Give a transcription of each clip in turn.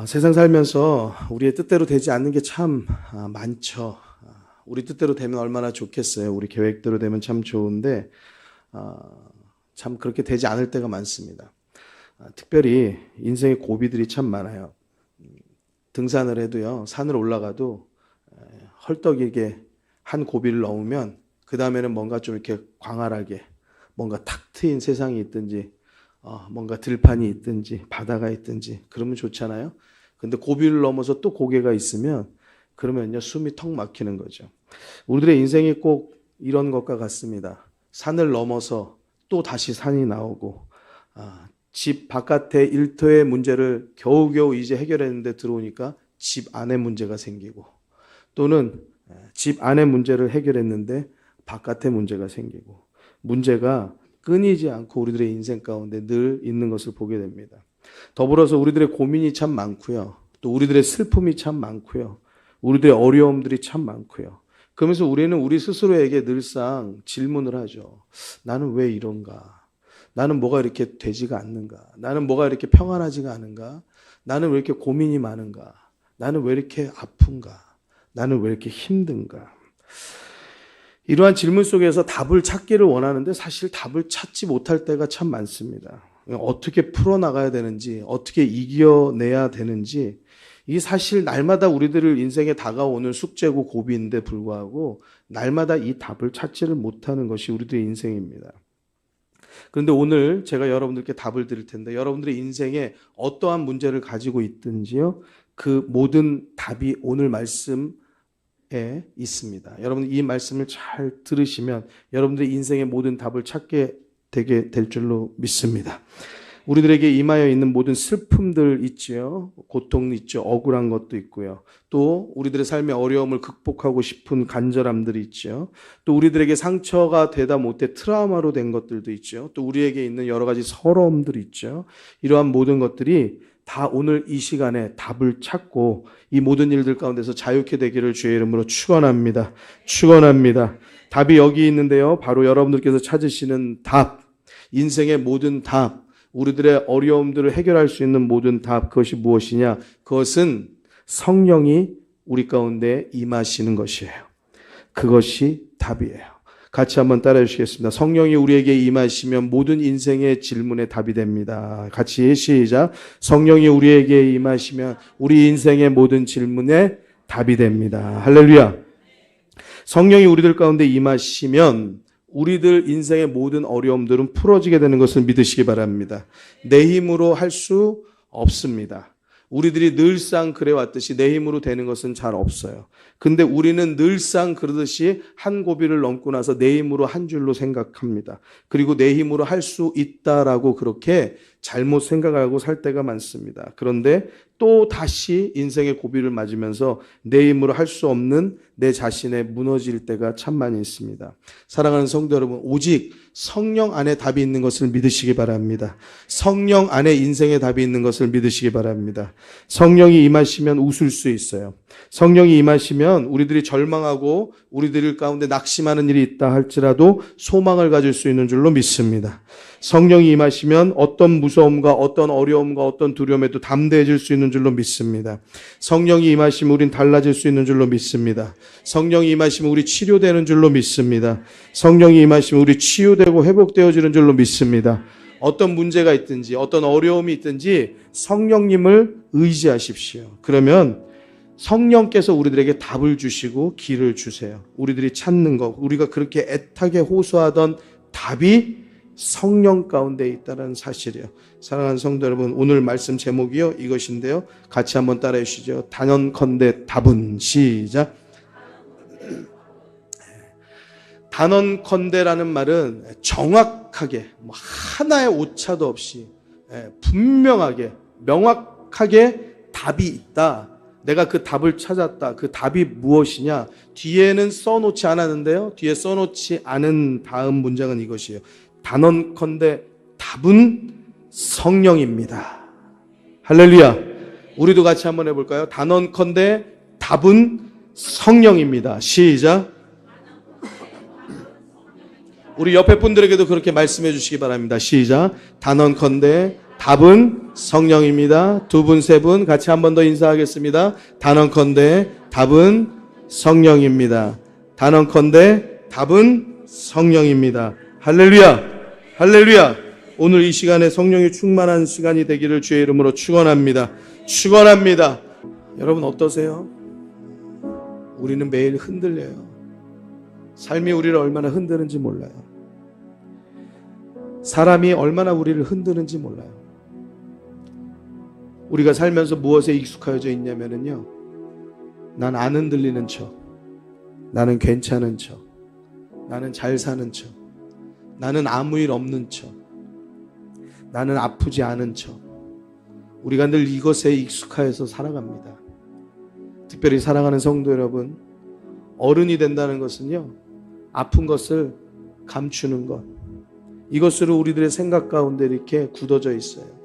세상 살면서 우리의 뜻대로 되지 않는 게 참 많죠. 우리 뜻대로 되면 얼마나 좋겠어요. 우리 계획대로 되면 참 좋은데 참 그렇게 되지 않을 때가 많습니다. 특별히 인생의 고비들이 참 많아요. 등산을 해도요, 산을 올라가도 헐떡이게 한 고비를 넘으면 그 다음에는 뭔가 좀 이렇게 광활하게 뭔가 탁 트인 세상이 있든지 뭔가 들판이 있든지 바다가 있든지 그러면 좋잖아요. 근데 고비를 넘어서 또 고개가 있으면 그러면요, 숨이 턱 막히는 거죠. 우리들의 인생이 꼭 이런 것과 같습니다. 산을 넘어서 또 다시 산이 나오고 집 바깥의 일터의 문제를 겨우겨우 이제 해결했는데 들어오니까 집 안의 문제가 생기고, 또는 집 안의 문제를 해결했는데 바깥의 문제가 생기고, 문제가 끊이지 않고 우리들의 인생 가운데 늘 있는 것을 보게 됩니다. 더불어서 우리들의 고민이 참 많고요. 또 우리들의 슬픔이 참 많고요. 우리들의 어려움들이 참 많고요. 그러면서 우리는 우리 스스로에게 늘상 질문을 하죠. 나는 왜 이런가? 나는 뭐가 이렇게 되지가 않는가? 나는 뭐가 이렇게 평안하지가 않은가? 나는 왜 이렇게 고민이 많은가? 나는 왜 이렇게 아픈가? 나는 왜 이렇게 힘든가? 이러한 질문 속에서 답을 찾기를 원하는데 사실 답을 찾지 못할 때가 참 많습니다. 어떻게 풀어나가야 되는지, 어떻게 이겨내야 되는지, 이게 사실 날마다 우리들을 인생에 다가오는 숙제고 고비인데 불구하고 날마다 이 답을 찾지를 못하는 것이 우리들의 인생입니다. 그런데 오늘 제가 여러분들께 답을 드릴 텐데, 여러분들의 인생에 어떠한 문제를 가지고 있든지요, 그 모든 답이 오늘 말씀에 있습니다. 여러분 이 말씀을 잘 들으시면 여러분들의 인생의 모든 답을 찾게 되게 될 줄로 믿습니다. 우리들에게 임하여 있는 모든 슬픔들 있지요. 고통 있죠. 억울한 것도 있고요. 또 우리들의 삶의 어려움을 극복하고 싶은 간절함들이 있죠. 또 우리들에게 상처가 되다 못해 트라우마로 된 것들도 있죠. 또 우리에게 있는 여러 가지 서러움들이 있죠. 이러한 모든 것들이 다 오늘 이 시간에 답을 찾고 이 모든 일들 가운데서 자유케 되기를 주의 이름으로 축원합니다. 축원합니다. 답이 여기 있는데요. 바로 여러분들께서 찾으시는 답, 인생의 모든 답, 우리들의 어려움들을 해결할 수 있는 모든 답, 그것이 무엇이냐? 그것은 성령이 우리 가운데 임하시는 것이에요. 그것이 답이에요. 같이 한번 따라해 주시겠습니다. 성령이 우리에게 임하시면 모든 인생의 질문에 답이 됩니다. 같이 시작. 성령이 우리에게 임하시면 우리 인생의 모든 질문에 답이 됩니다. 할렐루야. 성령이 우리들 가운데 임하시면 우리들 인생의 모든 어려움들은 풀어지게 되는 것을 믿으시기 바랍니다. 내 힘으로 할 수 없습니다. 우리들이 늘상 그래왔듯이 내 힘으로 되는 것은 잘 없어요. 근데 우리는 늘상 그러듯이 한 고비를 넘고 나서 내 힘으로 한 줄로 생각합니다. 그리고 내 힘으로 할 수 있다라고 그렇게 잘못 생각하고 살 때가 많습니다. 그런데 또 다시 인생의 고비를 맞으면서 내 힘으로 할 수 없는 내 자신에 무너질 때가 참 많이 있습니다. 사랑하는 성도 여러분, 오직 성령 안에 답이 있는 것을 믿으시기 바랍니다. 성령 안에 인생의 답이 있는 것을 믿으시기 바랍니다. 성령이 임하시면 웃을 수 있어요. 성령이 임하시면 우리들이 절망하고 우리들 가운데 낙심하는 일이 있다 할지라도 소망을 가질 수 있는 줄로 믿습니다. 성령이 임하시면 어떤 무서움과 어떤 어려움과 어떤 두려움에도 담대해질 수 있는 줄로 믿습니다. 성령이 임하시면 우린 달라질 수 있는 줄로 믿습니다. 성령이 임하시면 우리 치료되는 줄로 믿습니다. 성령이 임하시면 우리 치유되고 회복되어지는 줄로 믿습니다. 어떤 문제가 있든지 어떤 어려움이 있든지 성령님을 의지하십시오. 그러면 성령께서 우리들에게 답을 주시고 길을 주세요. 우리들이 찾는 것, 우리가 그렇게 애타게 호소하던 답이 성령 가운데 있다는 사실이에요. 사랑하는 성도 여러분, 오늘 말씀 제목이요 이것인데요. 같이 한번 따라해 주시죠. 단언컨대 답은. 시작. 단언컨대라는 말은 정확하게 하나의 오차도 없이 분명하게 명확하게 답이 있다. 내가 그 답을 찾았다. 그 답이 무엇이냐? 뒤에는 써놓지 않았는데요. 뒤에 써놓지 않은 다음 문장은 이것이에요. 단언컨대 답은 성령입니다. 할렐루야. 우리도 같이 한번 해볼까요? 단언컨대 답은 성령입니다. 시작. 우리 옆에 분들에게도 그렇게 말씀해 주시기 바랍니다. 시작. 단언컨대 답은 성령입니다. 두 분, 세 분 같이 한 번 더 인사하겠습니다. 단언컨대 답은 성령입니다. 단언컨대 답은 성령입니다. 할렐루야! 할렐루야! 오늘 이 시간에 성령이 충만한 시간이 되기를 주의 이름으로 축원합니다. 축원합니다. 여러분 어떠세요? 우리는 매일 흔들려요. 삶이 우리를 얼마나 흔드는지 몰라요. 사람이 얼마나 우리를 흔드는지 몰라요. 우리가 살면서 무엇에 익숙해져 있냐면요, 난 안 흔들리는 척, 나는 괜찮은 척, 나는 잘 사는 척, 나는 아무 일 없는 척, 나는 아프지 않은 척. 우리가 늘 이것에 익숙하여서 살아갑니다. 특별히 사랑하는 성도 여러분, 어른이 된다는 것은요, 아픈 것을 감추는 것, 이것으로 우리들의 생각 가운데 이렇게 굳어져 있어요.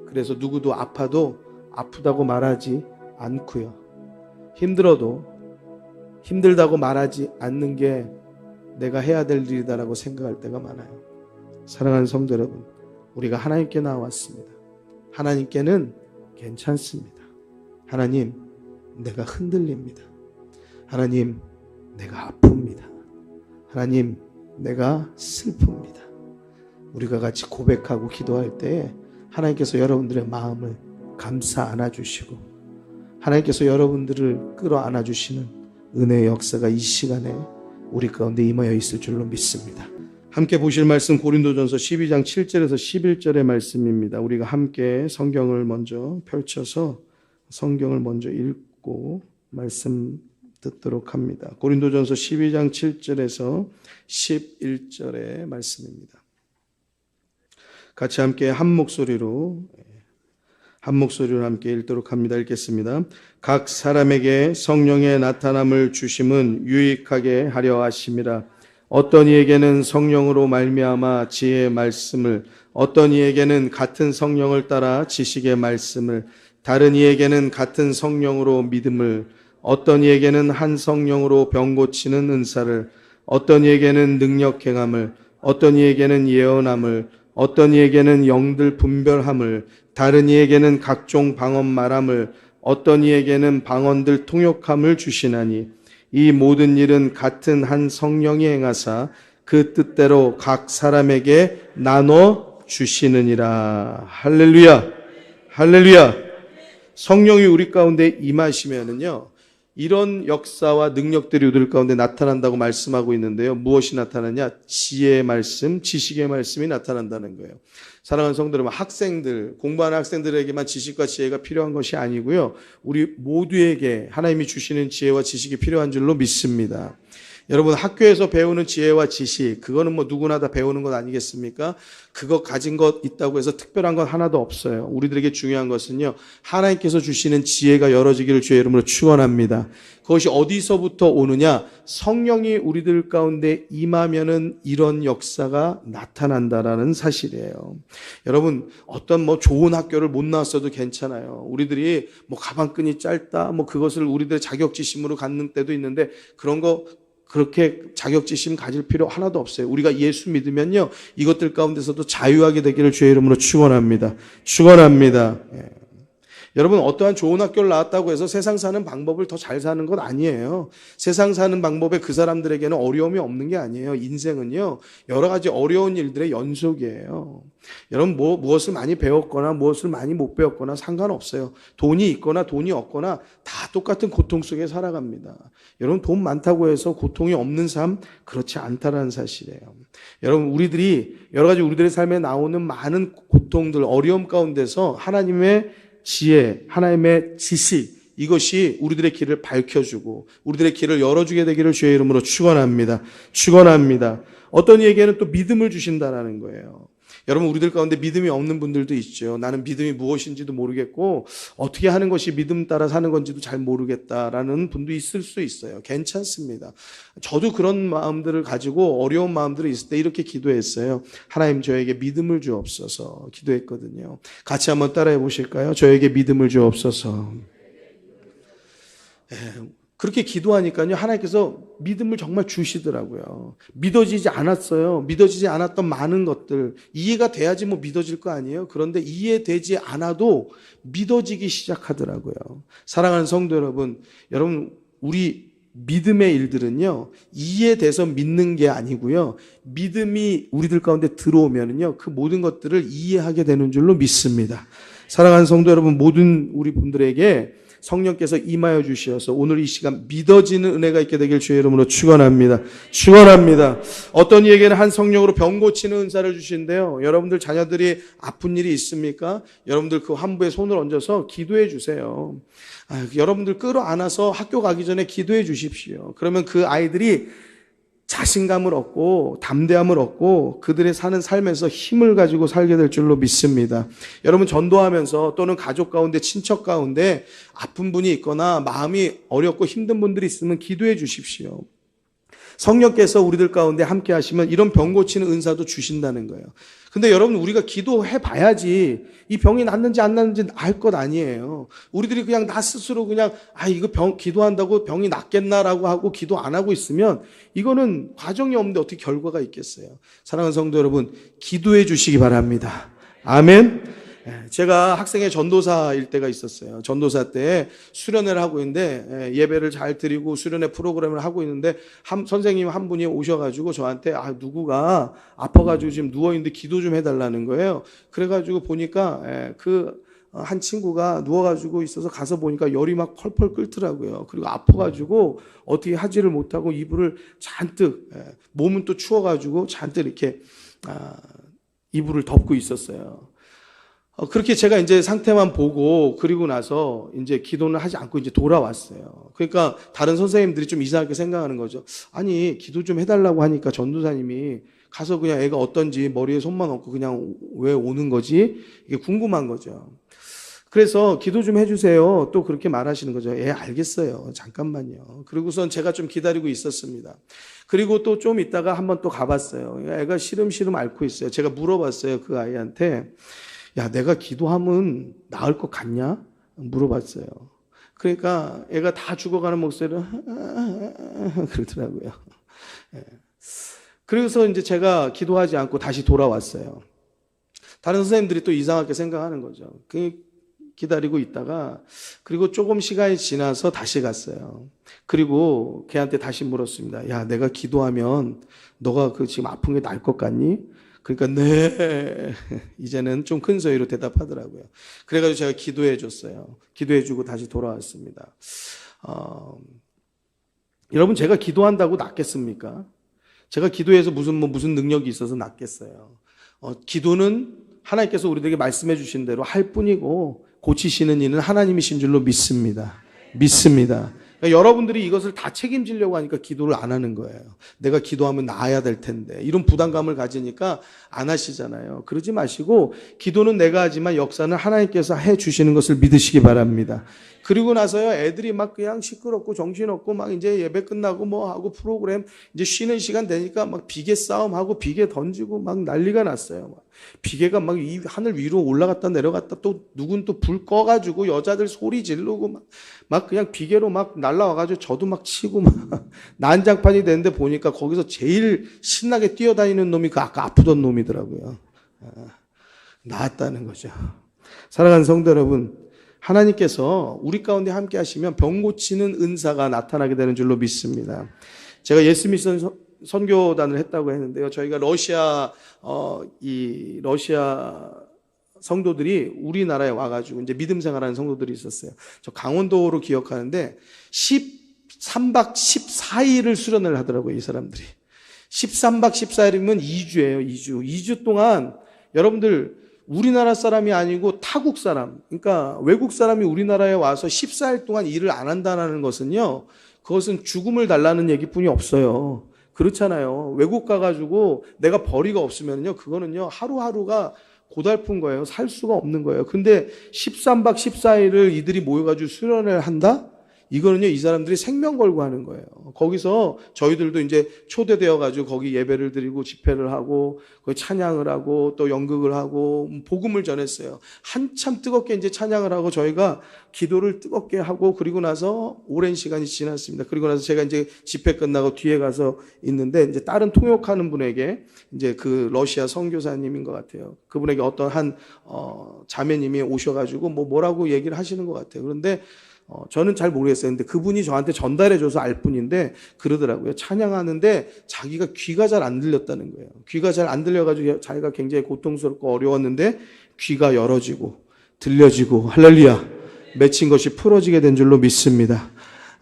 그래서 누구도 아파도 아프다고 말하지 않고요, 힘들어도 힘들다고 말하지 않는 게 내가 해야 될 일이다라고 생각할 때가 많아요. 사랑하는 성도 여러분, 우리가 하나님께 나왔습니다. 하나님께는 괜찮습니다. 하나님, 내가 흔들립니다. 하나님, 내가 아픕니다. 하나님, 내가 슬픕니다. 우리가 같이 고백하고 기도할 때에 하나님께서 여러분들의 마음을 감싸 안아주시고 하나님께서 여러분들을 끌어안아 주시는 은혜의 역사가 이 시간에 우리 가운데 임하여 있을 줄로 믿습니다. 함께 보실 말씀 고린도전서 12장 7절에서 11절의 말씀입니다. 우리가 함께 성경을 먼저 펼쳐서 성경을 먼저 읽고 말씀 듣도록 합니다. 고린도전서 12장 7절에서 11절의 말씀입니다. 같이 함께 한 목소리로 함께 읽도록 합니다. 읽겠습니다. 각 사람에게 성령의 나타남을 주심은 유익하게 하려 하심이라. 어떤 이에게는 성령으로 말미암아 지혜의 말씀을, 어떤 이에게는 같은 성령을 따라 지식의 말씀을, 다른 이에게는 같은 성령으로 믿음을, 어떤 이에게는 한 성령으로 병 고치는 은사를, 어떤 이에게는 능력 행함을, 어떤 이에게는 예언함을, 어떤 이에게는 영들 분별함을, 다른 이에게는 각종 방언 말함을, 어떤 이에게는 방언들 통역함을 주시나니 이 모든 일은 같은 한 성령이 행하사 그 뜻대로 각 사람에게 나눠 주시느니라. 할렐루야. 할렐루야. 성령이 우리 가운데 임하시면은요, 이런 역사와 능력들이 우리 가운데 나타난다고 말씀하고 있는데요. 무엇이 나타나냐? 지혜의 말씀, 지식의 말씀이 나타난다는 거예요. 사랑하는 성도 여러분, 학생들, 공부하는 학생들에게만 지식과 지혜가 필요한 것이 아니고요, 우리 모두에게 하나님이 주시는 지혜와 지식이 필요한 줄로 믿습니다. 여러분, 학교에서 배우는 지혜와 지식, 그거는 뭐 누구나 다 배우는 것 아니겠습니까? 그거 가진 것 있다고 해서 특별한 건 하나도 없어요. 우리들에게 중요한 것은요, 하나님께서 주시는 지혜가 열어지기를 주의 이름으로 축원합니다. 그것이 어디서부터 오느냐? 성령이 우리들 가운데 임하면은 이런 역사가 나타난다라는 사실이에요. 여러분, 어떤 뭐 좋은 학교를 못 나왔어도 괜찮아요. 우리들이 뭐 가방끈이 짧다, 뭐 그것을 우리들의 자격지심으로 갖는 때도 있는데, 그런 거 그렇게 자격지심 가질 필요 하나도 없어요. 우리가 예수 믿으면요, 이것들 가운데서도 자유하게 되기를 주의 이름으로 축원합니다. 축원합니다. 예. 여러분, 어떠한 좋은 학교를 나왔다고 해서 세상 사는 방법을 더 잘 사는 건 아니에요. 세상 사는 방법에 그 사람들에게는 어려움이 없는 게 아니에요. 인생은요, 여러 가지 어려운 일들의 연속이에요. 여러분, 무엇을 많이 배웠거나 무엇을 많이 못 배웠거나 상관없어요. 돈이 있거나 돈이 없거나 다 똑같은 고통 속에 살아갑니다. 여러분, 돈 많다고 해서 고통이 없는 삶, 그렇지 않다라는 사실이에요. 여러분, 우리들이 여러 가지 우리들의 삶에 나오는 많은 고통들, 어려움 가운데서 하나님의 지혜, 하나님의 지식, 이것이 우리들의 길을 밝혀주고 우리들의 길을 열어주게 되기를 주의 이름으로 축원합니다. 축원합니다. 어떤 이에게는 또 믿음을 주신다라는 거예요. 여러분, 우리들 가운데 믿음이 없는 분들도 있죠. 나는 믿음이 무엇인지도 모르겠고 어떻게 하는 것이 믿음 따라 사는 건지도 잘 모르겠다라는 분도 있을 수 있어요. 괜찮습니다. 저도 그런 마음들을 가지고 어려운 마음들이 있을 때 이렇게 기도했어요. 하나님, 저에게 믿음을 주옵소서 기도했거든요. 같이 한번 따라해 보실까요? 저에게 믿음을 주옵소서. 그렇게 기도하니까요, 하나님께서 믿음을 정말 주시더라고요. 믿어지지 않았어요. 믿어지지 않았던 많은 것들. 이해가 돼야지 뭐 믿어질 거 아니에요? 그런데 이해되지 않아도 믿어지기 시작하더라고요. 사랑하는 성도 여러분, 우리 믿음의 일들은요, 이해돼서 믿는 게 아니고요, 믿음이 우리들 가운데 들어오면은요, 그 모든 것들을 이해하게 되는 줄로 믿습니다. 사랑하는 성도 여러분, 모든 우리 분들에게 성령께서 임하여 주시어서 오늘 이 시간 믿어지는 은혜가 있게 되길 주의 이름으로 축원합니다. 축원합니다. 어떤 이에게는 한 성령으로 병 고치는 은사를 주신대요. 여러분들 자녀들이 아픈 일이 있습니까? 여러분들 그 환부에 손을 얹어서 기도해 주세요. 여러분들 끌어안아서 학교 가기 전에 기도해 주십시오. 그러면 그 아이들이 자신감을 얻고 담대함을 얻고 그들의 사는 삶에서 힘을 가지고 살게 될 줄로 믿습니다. 여러분 전도하면서 또는 가족 가운데 친척 가운데 아픈 분이 있거나 마음이 어렵고 힘든 분들이 있으면 기도해 주십시오. 성령께서 우리들 가운데 함께 하시면 이런 병 고치는 은사도 주신다는 거예요. 근데 여러분 우리가 기도해 봐야지 이 병이 낫는지 안 낫는지 알 것 아니에요. 우리들이 그냥 나 스스로 그냥 이거 기도한다고 병이 낫겠나라고 하고 기도 안 하고 있으면 이거는 과정이 없는데 어떻게 결과가 있겠어요. 사랑하는 성도 여러분, 기도해 주시기 바랍니다. 아멘. 제가 학생의 전도사일 때가 있었어요. 전도사 때 수련회를 하고 있는데 예배를 잘 드리고 수련회 프로그램을 하고 있는데 선생님 한 분이 오셔가지고 저한테 누구가 아파가지고 지금 누워있는데 기도 좀 해달라는 거예요. 그래가지고 보니까 한 친구가 누워가지고 있어서 가서 보니까 열이 막 펄펄 끓더라고요. 그리고 아파가지고 어떻게 하지를 못하고 이불을 잔뜩, 몸은 또 추워가지고 잔뜩 이렇게 이불을 덮고 있었어요. 그렇게 제가 이제 상태만 보고 그리고 나서 이제 기도는 하지 않고 이제 돌아왔어요. 그러니까 다른 선생님들이 좀 이상하게 생각하는 거죠. 아니, 기도 좀 해달라고 하니까 전도사님이 가서 그냥 애가 어떤지 머리에 손만 얹고 그냥 왜 오는 거지? 이게 궁금한 거죠. 그래서 기도 좀 해주세요. 또 그렇게 말하시는 거죠. 알겠어요. 잠깐만요. 그리고선 제가 좀 기다리고 있었습니다. 그리고 또 좀 있다가 한번 또 가봤어요. 애가 시름시름 앓고 있어요. 제가 물어봤어요. 그 아이한테. 야, 내가 기도하면 나을 것 같냐? 물어봤어요. 그러니까 애가 다 죽어가는 목소리로 그러더라고요. 그래서 이제 제가 기도하지 않고 다시 돌아왔어요. 다른 선생님들이 또 이상하게 생각하는 거죠. 기다리고 있다가 그리고 조금 시간이 지나서 다시 갔어요. 그리고 걔한테 다시 물었습니다. 야, 내가 기도하면 너가 지금 아픈 게 나을 것 같니? 그러니까 네, 이제는 좀 큰 소리로 대답하더라고요. 그래가지고 제가 기도해 줬어요. 기도해 주고 다시 돌아왔습니다. 여러분, 제가 기도한다고 낫겠습니까? 제가 기도해서 무슨 능력이 있어서 낫겠어요. 기도는 하나님께서 우리에게 말씀해 주신 대로 할 뿐이고 고치시는 이는 하나님이신 줄로 믿습니다. 믿습니다. 그러니까 여러분들이 이것을 다 책임지려고 하니까 기도를 안 하는 거예요. 내가 기도하면 나아야 될 텐데 이런 부담감을 가지니까 안 하시잖아요. 그러지 마시고 기도는 내가 하지만 역사는 하나님께서 해 주시는 것을 믿으시기 바랍니다. 그리고 나서요, 애들이 막 그냥 시끄럽고 정신없고 막 이제 예배 끝나고 뭐 하고 프로그램 이제 쉬는 시간 되니까 막 비계 싸움하고 비계 던지고 막 난리가 났어요. 막 비계가 막 이 하늘 위로 올라갔다 내려갔다 또 누군 또 불 꺼가지고 여자들 소리 지르고 막 그냥 비계로 막 날라와가지고 저도 막 치고 막 난장판이 됐는데 보니까 거기서 제일 신나게 뛰어다니는 놈이 그 아까 아프던 놈이더라고요. 나았다는 거죠. 사랑하는 성도 여러분, 하나님께서 우리 가운데 함께 하시면 병 고치는 은사가 나타나게 되는 줄로 믿습니다. 제가 예수 미션 선교단을 했다고 했는데요. 저희가 러시아 성도들이 우리나라에 와가지고 이제 믿음 생활하는 성도들이 있었어요. 저 강원도로 기억하는데 13박 14일을 수련을 하더라고요, 이 사람들이. 13박 14일이면 2주예요, 2주. 2주 동안 여러분들 우리나라 사람이 아니고 타국 사람, 그러니까 외국 사람이 우리나라에 와서 14일 동안 일을 안 한다는 것은요, 그것은 죽음을 달라는 얘기뿐이 없어요. 그렇잖아요. 외국 가가지고 내가 벌이가 없으면요, 그거는요, 하루하루가 고달픈 거예요. 살 수가 없는 거예요. 근데 13박 14일을 이들이 모여가지고 수련을 한다? 이거는요, 이 사람들이 생명 걸고 하는 거예요. 거기서 저희들도 이제 초대되어가지고 거기 예배를 드리고 집회를 하고 거기 찬양을 하고 또 연극을 하고 복음을 전했어요. 한참 뜨겁게 이제 찬양을 하고 저희가 기도를 뜨겁게 하고 그리고 나서 오랜 시간이 지났습니다. 그리고 나서 제가 이제 집회 끝나고 뒤에 가서 있는데 이제 다른 통역하는 분에게 이제 그 러시아 선교사님인 것 같아요. 그분에게 어떤 한 자매님이 오셔가지고 뭐라고 얘기를 하시는 것 같아요. 그런데 저는 잘 모르겠어요. 근데 그분이 저한테 전달해줘서 알 뿐인데 그러더라고요. 찬양하는데 자기가 귀가 잘 안 들렸다는 거예요. 귀가 잘 안 들려가지고 자기가 굉장히 고통스럽고 어려웠는데 귀가 열어지고 들려지고 할렐루야 맺힌 것이 풀어지게 된 줄로 믿습니다.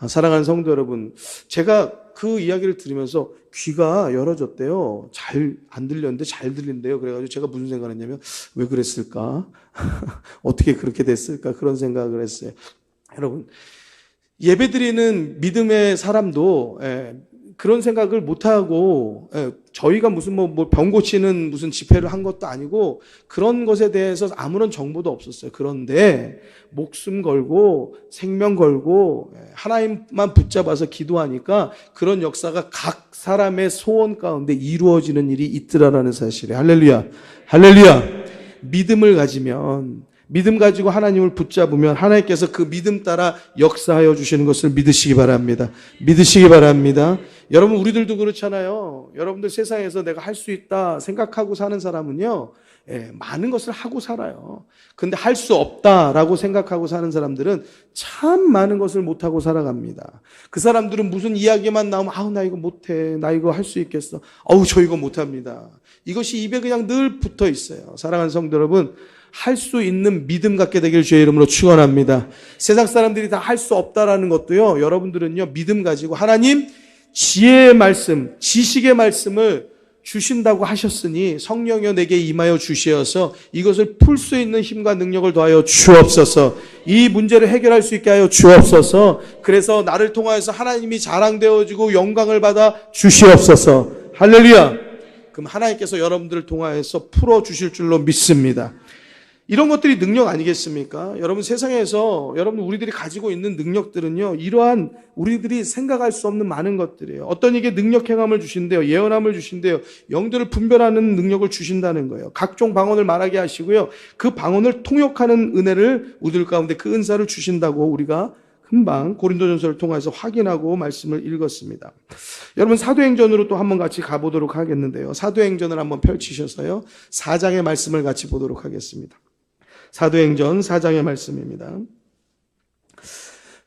사랑하는 성도 여러분, 제가 그 이야기를 들으면서 귀가 열어졌대요. 잘 안 들렸는데 잘 들린대요. 그래가지고 제가 무슨 생각을 했냐면 왜 그랬을까? 어떻게 그렇게 됐을까? 그런 생각을 했어요. 여러분, 예배드리는 믿음의 사람도 그런 생각을 못하고 저희가 무슨 병 고치는 무슨 집회를 한 것도 아니고 그런 것에 대해서 아무런 정보도 없었어요. 그런데 목숨 걸고 생명 걸고 하나님만 붙잡아서 기도하니까 그런 역사가 각 사람의 소원 가운데 이루어지는 일이 있더라라는 사실이에요. 할렐루야, 할렐루야. 믿음을 가지면, 믿음 가지고 하나님을 붙잡으면 하나님께서 그 믿음 따라 역사하여 주시는 것을 믿으시기 바랍니다. 믿으시기 바랍니다. 여러분, 우리들도 그렇잖아요. 여러분들 세상에서 내가 할 수 있다 생각하고 사는 사람은요, 많은 것을 하고 살아요. 근데 할 수 없다라고 생각하고 사는 사람들은 참 많은 것을 못하고 살아갑니다. 그 사람들은 무슨 이야기만 나오면 아우 나 이거 못해, 나 이거 할 수 있겠어, 아우 저 이거 못합니다. 이것이 입에 그냥 늘 붙어 있어요. 사랑하는 성도 여러분, 할 수 있는 믿음 갖게 되길 주의 이름으로 축원합니다. 세상 사람들이 다 할 수 없다라는 것도요, 여러분들은요 믿음 가지고 하나님 지혜의 말씀, 지식의 말씀을 주신다고 하셨으니 성령여 내게 임하여 주시어서 이것을 풀 수 있는 힘과 능력을 더하여 주옵소서. 이 문제를 해결할 수 있게 하여 주옵소서. 그래서 나를 통하여서 하나님이 자랑되어지고 영광을 받아 주시옵소서. 할렐루야. 그럼 하나님께서 여러분들을 통하여서 풀어주실 줄로 믿습니다. 이런 것들이 능력 아니겠습니까? 여러분, 세상에서 여러분 우리들이 가지고 있는 능력들은요, 이러한 우리들이 생각할 수 없는 많은 것들이에요. 어떤 이게 능력 행함을 주신대요. 예언함을 주신대요. 영들을 분별하는 능력을 주신다는 거예요. 각종 방언을 말하게 하시고요. 그 방언을 통역하는 은혜를 우리들 가운데 그 은사를 주신다고 우리가 금방 고린도전서를 통해서 확인하고 말씀을 읽었습니다. 여러분, 사도행전으로 또 한번 같이 가보도록 하겠는데요. 사도행전을 한번 펼치셔서요, 4장의 말씀을 같이 보도록 하겠습니다. 사도행전 4장의 말씀입니다.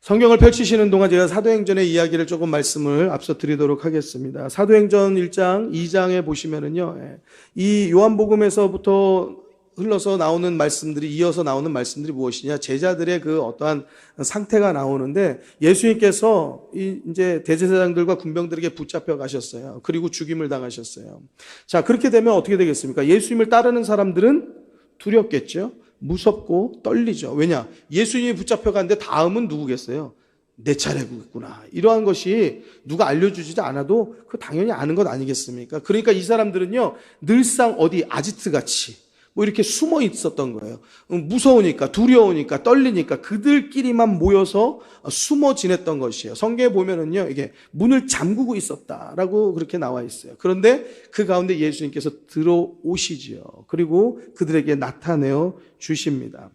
성경을 펼치시는 동안 제가 사도행전의 이야기를 조금 말씀을 앞서 드리도록 하겠습니다. 사도행전 1장, 2장에 보시면은요, 이 요한복음에서부터 흘러서 나오는 말씀들이, 이어서 나오는 말씀들이 무엇이냐? 제자들의 그 어떠한 상태가 나오는데, 예수님께서 이제 대제사장들과 군병들에게 붙잡혀 가셨어요. 그리고 죽임을 당하셨어요. 자, 그렇게 되면 어떻게 되겠습니까? 예수님을 따르는 사람들은 두렵겠죠? 무섭고 떨리죠. 왜냐? 예수님이 붙잡혀 갔는데 다음은 누구겠어요? 내 차례구나. 이러한 것이 누가 알려주지도 않아도 그 당연히 아는 것 아니겠습니까? 그러니까 이 사람들은요, 늘상 어디 아지트같이 이렇게 숨어 있었던 거예요. 무서우니까, 두려우니까, 떨리니까 그들끼리만 모여서 숨어 지냈던 것이에요. 성경에 보면은요, 이게 문을 잠그고 있었다라고 그렇게 나와 있어요. 그런데 그 가운데 예수님께서 들어오시지요. 그리고 그들에게 나타내어 주십니다.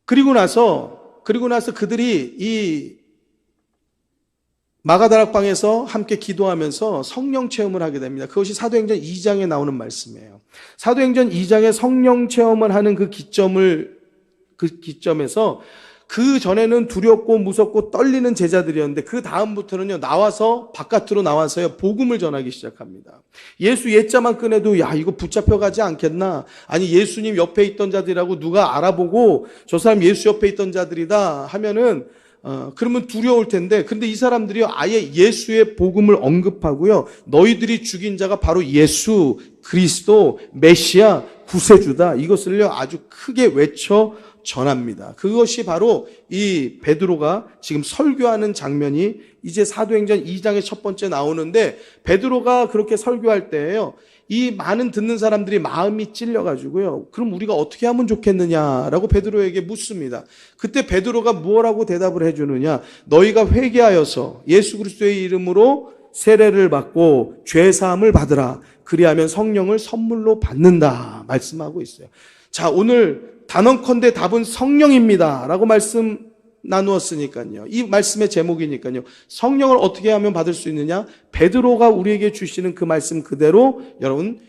그리고 나서 그들이 이 마가다락방에서 함께 기도하면서 성령 체험을 하게 됩니다. 그것이 사도행전 2장에 나오는 말씀이에요. 사도행전 2장에 성령 체험을 하는 그 기점에서 그 전에는 두렵고 무섭고 떨리는 제자들이었는데 그 다음부터는요, 바깥으로 나와서요, 복음을 전하기 시작합니다. 예수 옛자만 꺼내도 야, 이거 붙잡혀가지 않겠나? 아니, 예수님 옆에 있던 자들이라고 누가 알아보고 저 사람 예수 옆에 있던 자들이다 하면은 그러면 두려울 텐데, 근데 이 사람들이 아예 예수의 복음을 언급하고요, 너희들이 죽인 자가 바로 예수 그리스도 메시아 구세주다, 이것을요 아주 크게 외쳐 전합니다. 그것이 바로 이 베드로가 지금 설교하는 장면이 이제 사도행전 2장의 첫 번째 나오는데, 베드로가 그렇게 설교할 때예요, 이 많은 듣는 사람들이 마음이 찔려가지고요, 그럼 우리가 어떻게 하면 좋겠느냐라고 베드로에게 묻습니다. 그때 베드로가 무엇라고 대답을 해주느냐, 너희가 회개하여서 예수 그리스도의 이름으로 세례를 받고 죄사함을 받으라. 그리하면 성령을 선물로 받는다 말씀하고 있어요. 자, 오늘 단언컨대 답은 성령입니다 라고 말씀 나누었으니까요, 이 말씀의 제목이니까요, 성령을 어떻게 하면 받을 수 있느냐, 베드로가 우리에게 주시는 그 말씀 그대로 여러분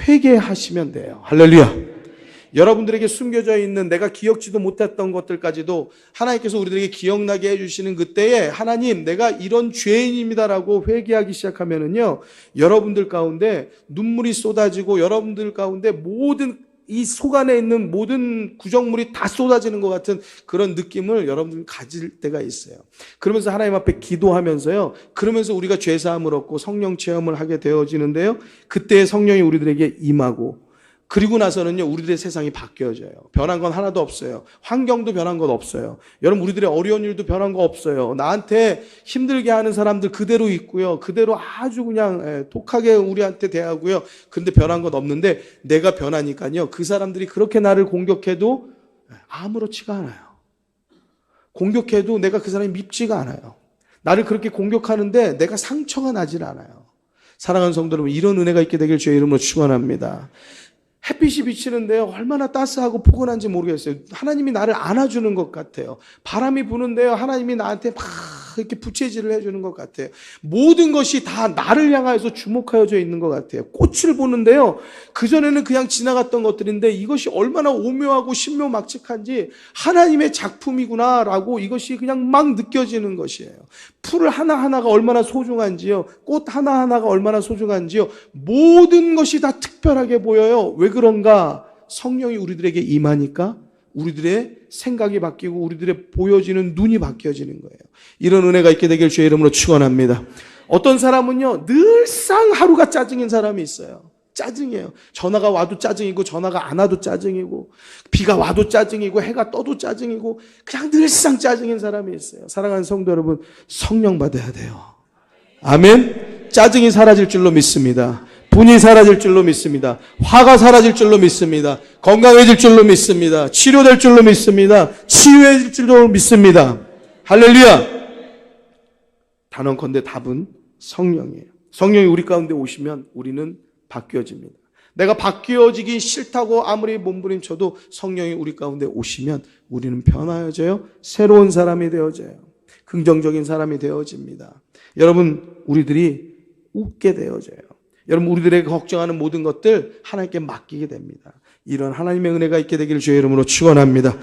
회개하시면 돼요. 할렐루야. 여러분들에게 숨겨져 있는 내가 기억지도 못했던 것들까지도 하나님께서 우리들에게 기억나게 해주시는 그때에, 하나님 내가 이런 죄인입니다라고 회개하기 시작하면은요, 여러분들 가운데 눈물이 쏟아지고 여러분들 가운데 모든 이 속 안에 있는 모든 구정물이 다 쏟아지는 것 같은 그런 느낌을 여러분들이 가질 때가 있어요. 그러면서 하나님 앞에 기도하면서요, 그러면서 우리가 죄사함을 얻고 성령 체험을 하게 되어지는데요, 그때 성령이 우리들에게 임하고, 그리고 나서는요, 우리들의 세상이 바뀌어져요. 변한 건 하나도 없어요. 환경도 변한 건 없어요. 여러분, 우리들의 어려운 일도 변한 거 없어요. 나한테 힘들게 하는 사람들 그대로 있고요, 그대로 아주 그냥 독하게 우리한테 대하고요, 근데 변한 건 없는데, 내가 변하니까요, 그 사람들이 그렇게 나를 공격해도 아무렇지가 않아요. 공격해도 내가 그 사람이 밉지가 않아요. 나를 그렇게 공격하는데 내가 상처가 나질 않아요. 사랑하는 성도 여러분, 이런 은혜가 있게 되길 주의 이름으로 축원합니다. 햇빛이 비치는데요, 얼마나 따스하고 포근한지 모르겠어요. 하나님이 나를 안아주는 것 같아요. 바람이 부는데요, 하나님이 나한테 막 이렇게 부채질을 해주는 것 같아요. 모든 것이 다 나를 향해서 주목하여져 있는 것 같아요. 꽃을 보는데요, 그전에는 그냥 지나갔던 것들인데 이것이 얼마나 오묘하고 신묘막측한지 하나님의 작품이구나라고 이것이 그냥 막 느껴지는 것이에요. 풀 하나하나가 얼마나 소중한지요, 꽃 하나하나가 얼마나 소중한지요, 모든 것이 다 특별하게 보여요. 왜 그런가? 성령이 우리들에게 임하니까 우리들의 생각이 바뀌고 우리들의 보여지는 눈이 바뀌어지는 거예요. 이런 은혜가 있게 되길 주의 이름으로 축원합니다. 어떤 사람은요, 늘상 하루가 짜증인 사람이 있어요. 짜증이에요. 전화가 와도 짜증이고 전화가 안 와도 짜증이고 비가 와도 짜증이고 해가 떠도 짜증이고 그냥 늘상 짜증인 사람이 있어요. 사랑하는 성도 여러분, 성령 받아야 돼요. 아멘. 짜증이 사라질 줄로 믿습니다. 분이 사라질 줄로 믿습니다. 화가 사라질 줄로 믿습니다. 건강해질 줄로 믿습니다. 치료될 줄로 믿습니다. 치유해질 줄로 믿습니다. 할렐루야. 단언컨대 답은 성령이에요. 성령이 우리 가운데 오시면 우리는 바뀌어집니다. 내가 바뀌어지기 싫다고 아무리 몸부림쳐도 성령이 우리 가운데 오시면 우리는 변화해져요. 새로운 사람이 되어져요. 긍정적인 사람이 되어집니다. 여러분, 우리들이 웃게 되어져요. 여러분, 우리들에게 걱정하는 모든 것들 하나님께 맡기게 됩니다. 이런 하나님의 은혜가 있게 되기를 주의 이름으로 축원합니다.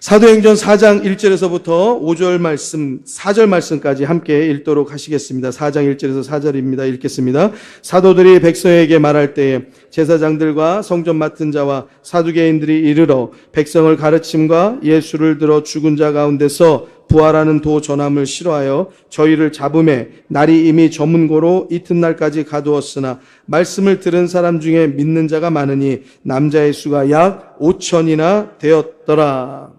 사도행전 4장 1절에서부터 5절 말씀, 4절 말씀까지 함께 읽도록 하시겠습니다. 4장 1절에서 4절입니다. 읽겠습니다. 사도들이 백성에게 말할 때에 제사장들과 성전 맡은 자와 사두개인들이 이르러 백성을 가르침과 예수를 들어 죽은 자 가운데서 부활하는 도 전함을 싫어하여 저희를 잡음에 날이 이미 저문고로 이튿날까지 가두었으나 말씀을 들은 사람 중에 믿는 자가 많으니 남자의 수가 약 5천이나 되었더라.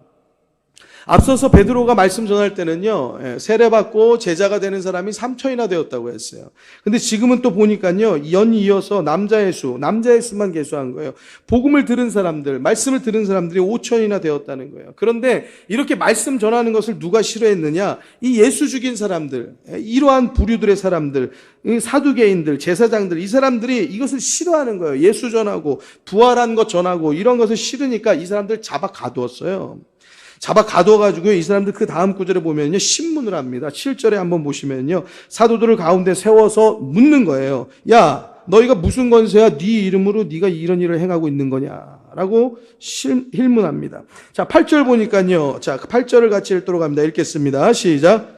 앞서서 베드로가 말씀 전할 때는요, 세례받고 제자가 되는 사람이 3천이나 되었다고 했어요. 근데 지금은 또 보니까요, 연이어서 남자의 수만 계수한 거예요. 복음을 들은 사람들, 말씀을 들은 사람들이 5천이나 되었다는 거예요. 그런데 이렇게 말씀 전하는 것을 누가 싫어했느냐? 이 예수 죽인 사람들, 이러한 부류들의 사람들, 사두개인들, 제사장들, 이 사람들이 이것을 싫어하는 거예요. 예수 전하고 부활한 것 전하고 이런 것을 싫으니까 이 사람들 잡아 가두었어요. 잡아 가둬가지고요, 이 사람들 그 다음 구절에 보면요, 신문을 합니다. 7절에 한번 보시면요, 사도들을 가운데 세워서 묻는 거예요. 야, 너희가 무슨 권세야? 네 이름으로 네가 이런 일을 행하고 있는 거냐? 라고 힐문합니다. 자, 8절 보니까요, 자, 8절을 같이 읽도록 합니다. 읽겠습니다. 시작.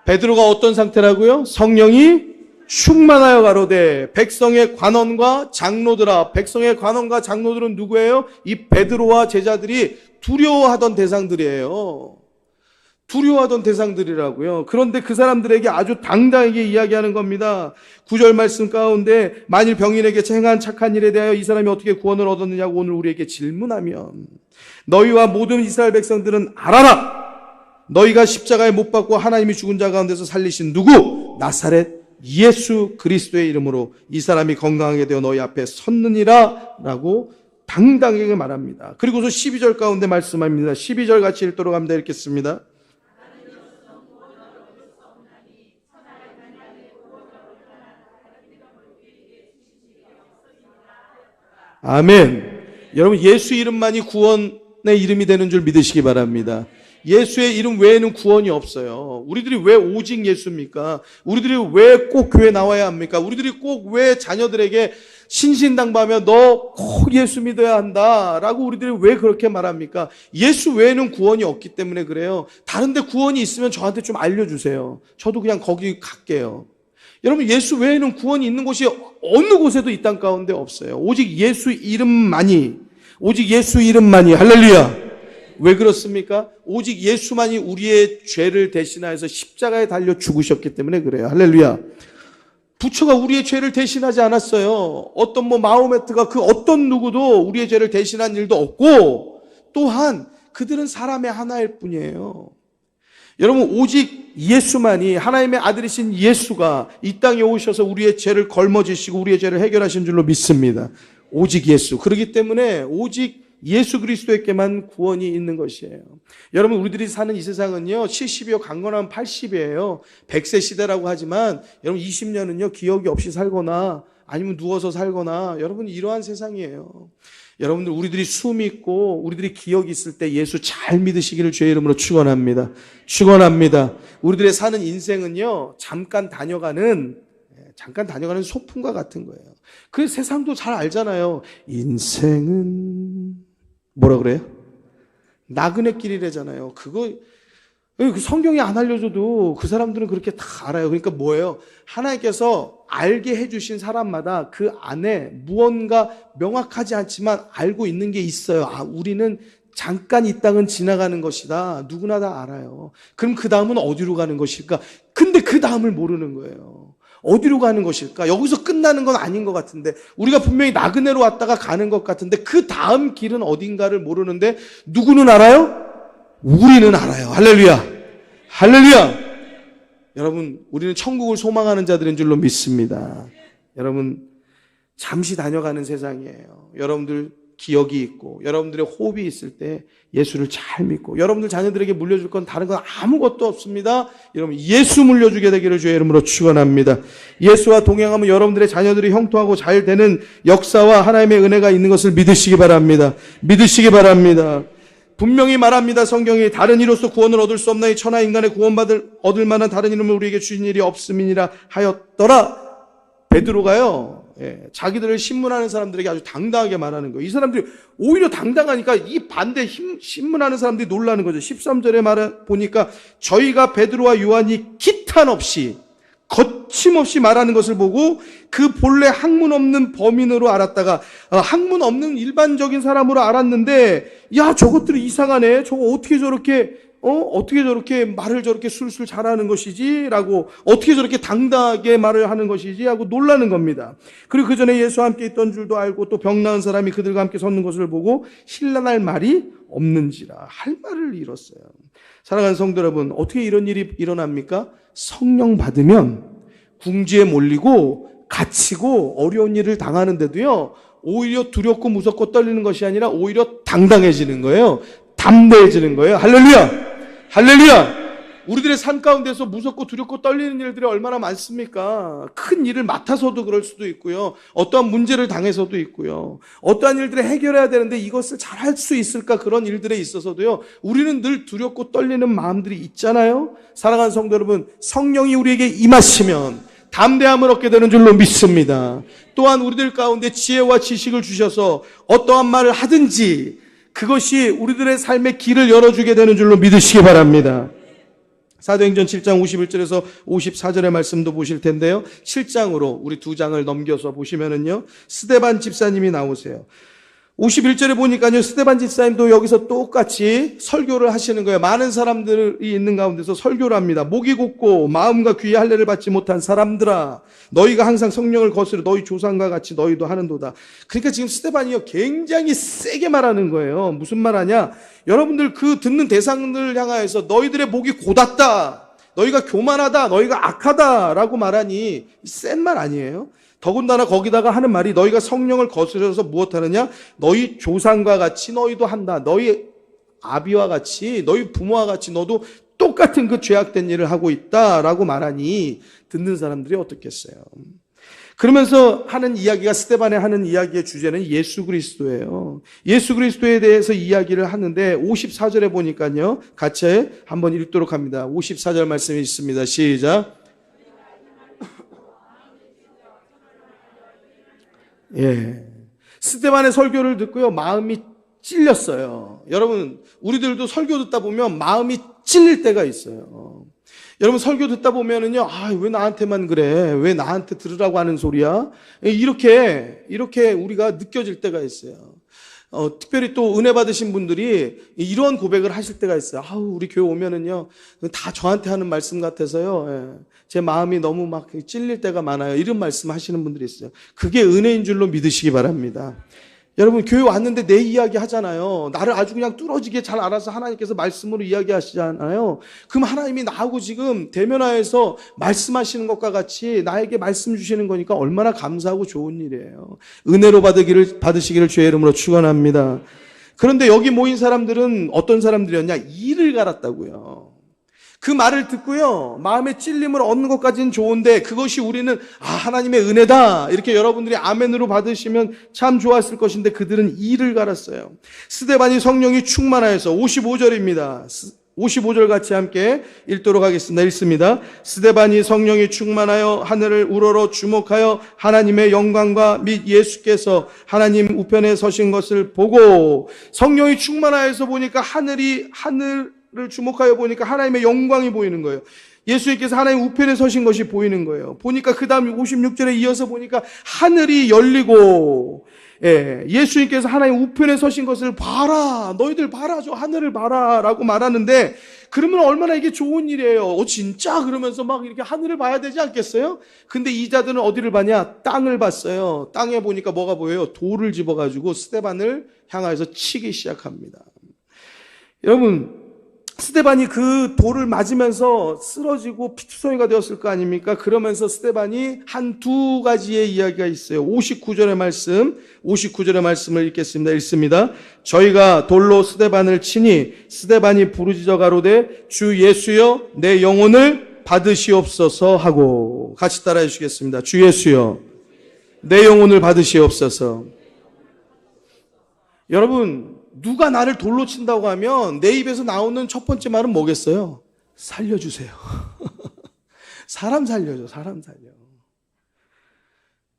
베드로가 어떤 상태라고요? 성령이 충만하여 가로되 백성의 관원과 장로들아. 백성의 관원과 장로들은 누구예요? 이 베드로와 제자들이 두려워하던 대상들이에요. 두려워하던 대상들이라고요. 그런데 그 사람들에게 아주 당당하게 이야기하는 겁니다. 9절 말씀 가운데 만일 병인에게 행한 착한 일에 대하여 이 사람이 어떻게 구원을 얻었느냐고 오늘 우리에게 질문하면 너희와 모든 이스라엘 백성들은 알아라. 너희가 십자가에 못 박고 하나님이 죽은 자 가운데서 살리신 누구? 나사렛 예수 그리스도의 이름으로 이 사람이 건강하게 되어 너희 앞에 섰느니라 라고 당당하게 말합니다. 그리고서 12절 가운데 말씀합니다. 12절 같이 읽도록 합니다. 읽겠습니다. 아멘. 여러분 예수 이름만이 구원의 이름이 되는 줄 믿으시기 바랍니다. 예수의 이름 외에는 구원이 없어요. 우리들이 왜 오직 예수입니까? 우리들이 왜 꼭 교회 나와야 합니까? 우리들이 꼭 왜 자녀들에게 신신당부하며 너 꼭 예수 믿어야 한다 라고 우리들이 왜 그렇게 말합니까? 예수 외에는 구원이 없기 때문에 그래요. 다른 데 구원이 있으면 저한테 좀 알려주세요. 저도 그냥 거기 갈게요. 여러분 예수 외에는 구원이 있는 곳이 어느 곳에도 이 땅 가운데 없어요. 오직 예수 이름만이 할렐루야. 왜 그렇습니까? 오직 예수만이 우리의 죄를 대신하여서 십자가에 달려 죽으셨기 때문에 그래요. 할렐루야. 부처가 우리의 죄를 대신하지 않았어요. 어떤 마호메트가 그 어떤 누구도 우리의 죄를 대신한 일도 없고 또한 그들은 사람의 하나일 뿐이에요. 여러분 오직 예수만이 하나님의 아들이신 예수가 이 땅에 오셔서 우리의 죄를 걸머지시고 우리의 죄를 해결하신 줄로 믿습니다. 오직 예수. 그렇기 때문에 오직 예수 그리스도에게만 구원이 있는 것이에요. 여러분 우리들이 사는 이 세상은요 70이요 강건하면 80이에요. 100세 시대라고 하지만 여러분 20년은요 기억이 없이 살거나 아니면 누워서 살거나 여러분 이러한 세상이에요. 여러분들 우리들이 숨이 있고 우리들이 기억이 있을 때 예수 잘 믿으시기를 주의 이름으로 축원합니다. 우리들의 사는 인생은요 잠깐 다녀가는 소풍과 같은 거예요. 그 세상도 잘 알잖아요. 인생은 뭐라 그래요? 나그네 길이래잖아요. 그거 성경이 안 알려줘도 그 사람들은 그렇게 다 알아요. 그러니까 뭐예요? 하나님께서 알게 해주신 사람마다 그 안에 무언가 명확하지 않지만 알고 있는 게 있어요. 우리는 잠깐 이 땅은 지나가는 것이다. 누구나 다 알아요. 그럼 그 다음은 어디로 가는 것일까? 근데 그 다음을 모르는 거예요. 어디로 가는 것일까? 여기서 끝나는 건 아닌 것 같은데 우리가 분명히 나그네로 왔다가 가는 것 같은데 그 다음 길은 어딘가를 모르는데 누구는 알아요? 우리는 알아요. 할렐루야. 여러분 우리는 천국을 소망하는 자들인 줄로 믿습니다. 여러분 잠시 다녀가는 세상이에요. 여러분들 기억이 있고 여러분들의 호흡이 있을 때 예수를 잘 믿고 여러분들 자녀들에게 물려줄 건 다른 건 아무것도 없습니다. 여러분 예수 물려주게 되기를 주의 이름으로 축원합니다. 예수와 동행하면 여러분들의 자녀들이 형통하고 잘 되는 역사와 하나님의 은혜가 있는 것을 믿으시기 바랍니다. 분명히 말합니다. 성경이 다른 이로서 구원을 얻을 수 없나니 천하 인간의 얻을 만한 다른 이름을 우리에게 주신 일이 없음이니라 하였더라. 베드로가요 자기들을 신문하는 사람들에게 아주 당당하게 말하는 거예요. 이 사람들이 오히려 당당하니까 이 반대 신문하는 사람들이 놀라는 거죠. 13절에 말해 보니까 저희가 베드로와 요한이 기탄 없이 거침없이 말하는 것을 보고 그 본래 학문 없는 범인으로 알았다가 학문 없는 일반적인 사람으로 알았는데 야 저것들이 이상하네. 저거 어떻게 저렇게 말을 저렇게 술술 잘하는 것이지? 라고 어떻게 저렇게 당당하게 말을 하는 것이지? 하고 놀라는 겁니다. 그리고 그 전에 예수와 함께 있던 줄도 알고 또 병 나은 사람이 그들과 함께 섰는 것을 보고 신랄할 말이 없는지라 할 말을 잃었어요. 사랑하는 성도 여러분, 어떻게 이런 일이 일어납니까? 성령 받으면 궁지에 몰리고 갇히고 어려운 일을 당하는데도요 오히려 두렵고 무섭고 떨리는 것이 아니라 오히려 당당해지는 거예요. 담대해지는 거예요. 할렐루야! 우리들의 삶 가운데서 무섭고 두렵고 떨리는 일들이 얼마나 많습니까? 큰 일을 맡아서도 그럴 수도 있고요. 어떠한 문제를 당해서도 있고요. 어떠한 일들을 해결해야 되는데 이것을 잘할 수 있을까? 그런 일들에 있어서도요. 우리는 늘 두렵고 떨리는 마음들이 있잖아요. 사랑하는 성도 여러분, 성령이 우리에게 임하시면 담대함을 얻게 되는 줄로 믿습니다. 또한 우리들 가운데 지혜와 지식을 주셔서 어떠한 말을 하든지 그것이 우리들의 삶의 길을 열어주게 되는 줄로 믿으시기 바랍니다. 사도행전 7장 51절에서 54절의 말씀도 보실 텐데요. 7장으로 우리 2장을 넘겨서 보시면은요. 스데반 집사님이 나오세요. 51절에 보니까요, 스데반 집사님도 여기서 똑같이 설교를 하시는 거예요. 많은 사람들이 있는 가운데서 설교를 합니다. 목이 곧고 마음과 귀의 할례를 받지 못한 사람들아, 너희가 항상 성령을 거스려 너희 조상과 같이 너희도 하는도다. 그러니까 지금 스데반이요, 굉장히 세게 말하는 거예요. 무슨 말하냐? 여러분들 그 듣는 대상들을 향하여서 너희들의 목이 곧았다, 너희가 교만하다, 너희가 악하다라고 말하니 센 말 아니에요? 더군다나 거기다가 하는 말이 너희가 성령을 거스려서 무엇하느냐? 너희 조상과 같이 너희도 한다. 너희 아비와 같이, 너희 부모와 같이 너도 똑같은 그 죄악된 일을 하고 있다라고 말하니 듣는 사람들이 어떻겠어요? 그러면서 하는 이야기가, 스데반의 하는 이야기의 주제는 예수 그리스도예요. 예수 그리스도에 대해서 이야기를 하는데 54절에 보니까요, 같이 한번 읽도록 합니다. 54절 말씀이 있습니다. 시작. 예. 스데반의 설교를 듣고요, 마음이 찔렸어요. 여러분, 우리들도 설교 듣다 보면 마음이 찔릴 때가 있어요. 여러분, 설교 듣다 보면은요, 왜 나한테만 그래? 왜 나한테 들으라고 하는 소리야? 이렇게 우리가 느껴질 때가 있어요. 특별히 또 은혜 받으신 분들이 이런 고백을 하실 때가 있어요. 우리 교회 오면은요, 다 저한테 하는 말씀 같아서요, 예, 제 마음이 너무 막 찔릴 때가 많아요. 이런 말씀 하시는 분들이 있어요. 그게 은혜인 줄로 믿으시기 바랍니다. 여러분, 교회 왔는데 내 이야기 하잖아요. 나를 아주 그냥 뚫어지게 잘 알아서 하나님께서 말씀으로 이야기하시잖아요. 그럼 하나님이 나하고 지금 대면하여서 말씀하시는 것과 같이 나에게 말씀 주시는 거니까 얼마나 감사하고 좋은 일이에요. 은혜로 받으시기를 주의 이름으로 축원합니다. 그런데 여기 모인 사람들은 어떤 사람들이었냐? 이를 갈았다고요. 그 말을 듣고요, 마음의 찔림을 얻는 것까지는 좋은데 그것이 우리는 하나님의 은혜다, 이렇게 여러분들이 아멘으로 받으시면 참 좋았을 것인데 그들은 이를 갈았어요. 스데반이 성령이 충만하여서, 55절입니다. 55절 같이 함께 읽도록 하겠습니다. 읽습니다. 스데반이 성령이 충만하여 하늘을 우러러 주목하여 하나님의 영광과 및 예수께서 하나님 우편에 서신 것을 보고, 성령이 충만하여서 보니까 하늘을 주목하여 보니까 하나님의 영광이 보이는 거예요. 예수님께서 하나님 우편에 서신 것이 보이는 거예요. 보니까 그 다음 56절에 이어서 보니까 하늘이 열리고, 예수님께서 하나님 우편에 서신 것을 봐라, 너희들 봐라, 저 하늘을 봐라 라고 말하는데, 그러면 얼마나 이게 좋은 일이에요. 진짜? 그러면서 막 이렇게 하늘을 봐야 되지 않겠어요? 근데 이 자들은 어디를 봐냐? 땅을 봤어요. 땅에 보니까 뭐가 보여요? 돌을 집어가지고 스데반을 향하여서 치기 시작합니다. 여러분, 스데반이 그 돌을 맞으면서 쓰러지고 피투성이가 되었을 거 아닙니까? 그러면서 스데반이 한 두 가지의 이야기가 있어요. 59절의 말씀을 읽겠습니다. 읽습니다. 저희가 돌로 스데반을 치니 스데반이 부르짖어 가로되 주 예수여 내 영혼을 받으시옵소서 하고, 같이 따라해 주시겠습니다. 주 예수여 내 영혼을 받으시옵소서. 여러분, 누가 나를 돌로 친다고 하면 내 입에서 나오는 첫 번째 말은 뭐겠어요? 살려주세요. 사람 살려줘, 사람 살려.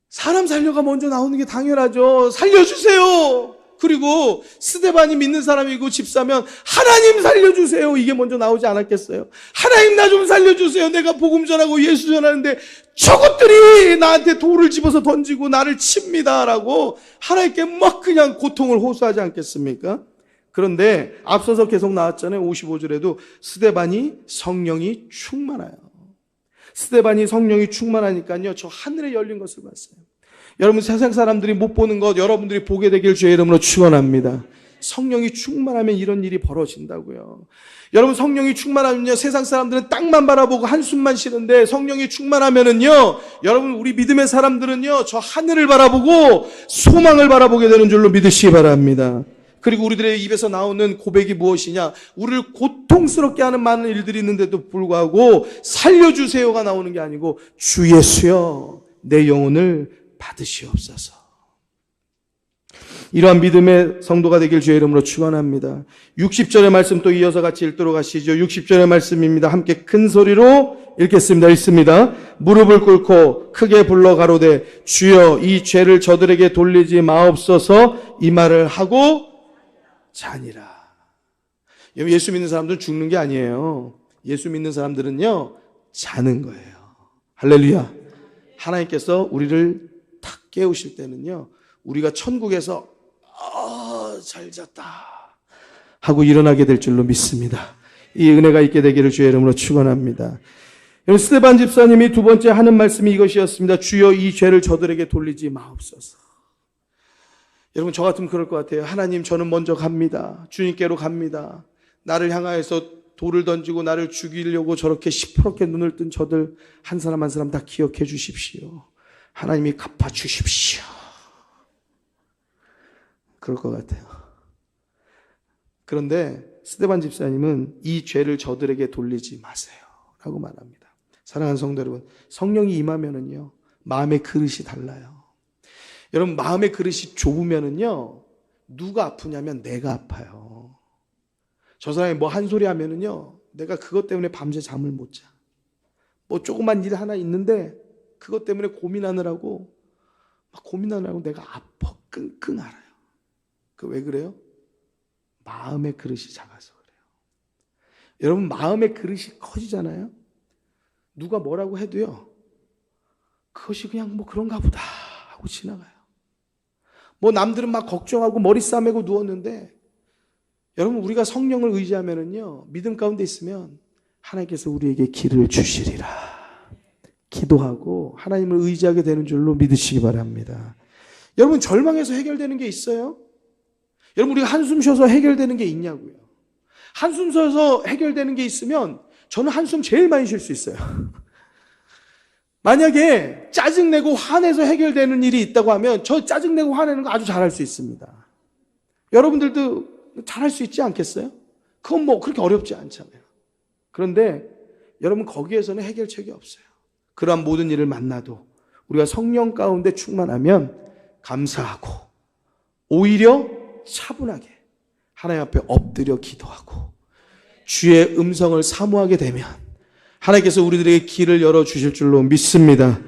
사람 살려가 먼저 나오는 게 당연하죠. 살려주세요. 그리고 스데반이 믿는 사람이고 집사면 하나님 살려주세요, 이게 먼저 나오지 않았겠어요? 하나님 나 좀 살려주세요. 내가 복음 전하고 예수 전하는데 저것들이 나한테 돌을 집어서 던지고 나를 칩니다 라고 하나님께 막 그냥 고통을 호소하지 않겠습니까? 그런데 앞서서 계속 나왔잖아요. 55절에도 스데반이 성령이 충만해요. 스데반이 성령이 충만하니까요, 저 하늘에 열린 것을 봤어요. 여러분, 세상 사람들이 못 보는 것 여러분들이 보게 되길 주의 이름으로 축원합니다. 성령이 충만하면 이런 일이 벌어진다고요. 여러분, 성령이 충만하면요, 세상 사람들은 땅만 바라보고 한숨만 쉬는데 성령이 충만하면은요, 여러분, 우리 믿음의 사람들은요, 저 하늘을 바라보고 소망을 바라보게 되는 줄로 믿으시기 바랍니다. 그리고 우리들의 입에서 나오는 고백이 무엇이냐? 우리를 고통스럽게 하는 많은 일들이 있는데도 불구하고 살려주세요가 나오는 게 아니고 주 예수여 내 영혼을 받으시옵소서. 이러한 믿음의 성도가 되길 주의 이름으로 축원합니다. 60절의 말씀 또 이어서 같이 읽도록 하시죠. 60절의 말씀입니다. 함께 큰 소리로 읽겠습니다. 읽습니다. 무릎을 꿇고 크게 불러 가로되 주여 이 죄를 저들에게 돌리지 마옵소서, 이 말을 하고 자니라. 예수 믿는 사람들은 죽는 게 아니에요. 예수 믿는 사람들은요, 자는 거예요. 할렐루야. 하나님께서 우리를 탁 깨우실 때는요, 우리가 천국에서 잘 잤다 하고 일어나게 될 줄로 믿습니다. 이 은혜가 있게 되기를 주의 이름으로 축원합니다. 여러분, 스데반 집사님이 두 번째 하는 말씀이 이것이었습니다. 주여 이 죄를 저들에게 돌리지 마옵소서. 여러분, 저 같으면 그럴 것 같아요. 하나님, 저는 먼저 갑니다. 주님께로 갑니다. 나를 향하여서 돌을 던지고 나를 죽이려고 저렇게 시퍼렇게 눈을 뜬 저들 한 사람 한 사람 다 기억해 주십시오. 하나님이 갚아주십시오. 그럴 것 같아요. 그런데 스데반 집사님은 이 죄를 저들에게 돌리지 마세요 라고 말합니다. 사랑하는 성도 여러분, 성령이 임하면은요, 마음의 그릇이 달라요. 여러분, 마음의 그릇이 좁으면은요, 누가 아프냐면 내가 아파요. 저 사람이 뭐 한 소리 하면은요, 내가 그것 때문에 밤새 잠을 못 자. 뭐 조그만 일 하나 있는데 그것 때문에 고민하느라고 내가 아파 끙끙 앓아요. 그 왜 그래요? 마음의 그릇이 작아서 그래요. 여러분, 마음의 그릇이 커지잖아요. 누가 뭐라고 해도요, 그것이 그냥 뭐 그런가 보다 하고 지나가요. 뭐 남들은 막 걱정하고 머리 싸매고 누웠는데, 여러분, 우리가 성령을 의지하면은요, 믿음 가운데 있으면 하나님께서 우리에게 길을 주시리라 기도하고 하나님을 의지하게 되는 줄로 믿으시기 바랍니다. 여러분, 절망해서 해결되는 게 있어요? 여러분, 우리가 한숨 쉬어서 해결되는 게 있냐고요. 한숨 쉬어서 해결되는 게 있으면 저는 한숨 제일 많이 쉴 수 있어요. 만약에 짜증내고 화내서 해결되는 일이 있다고 하면 저 짜증내고 화내는 거 아주 잘할 수 있습니다. 여러분들도 잘할 수 있지 않겠어요? 그건 뭐 그렇게 어렵지 않잖아요. 그런데 여러분, 거기에서는 해결책이 없어요. 그러한 모든 일을 만나도 우리가 성령 가운데 충만하면 감사하고 오히려 차분하게 하나님 앞에 엎드려 기도하고 주의 음성을 사모하게 되면 하나님께서 우리들에게 길을 열어주실 줄로 믿습니다.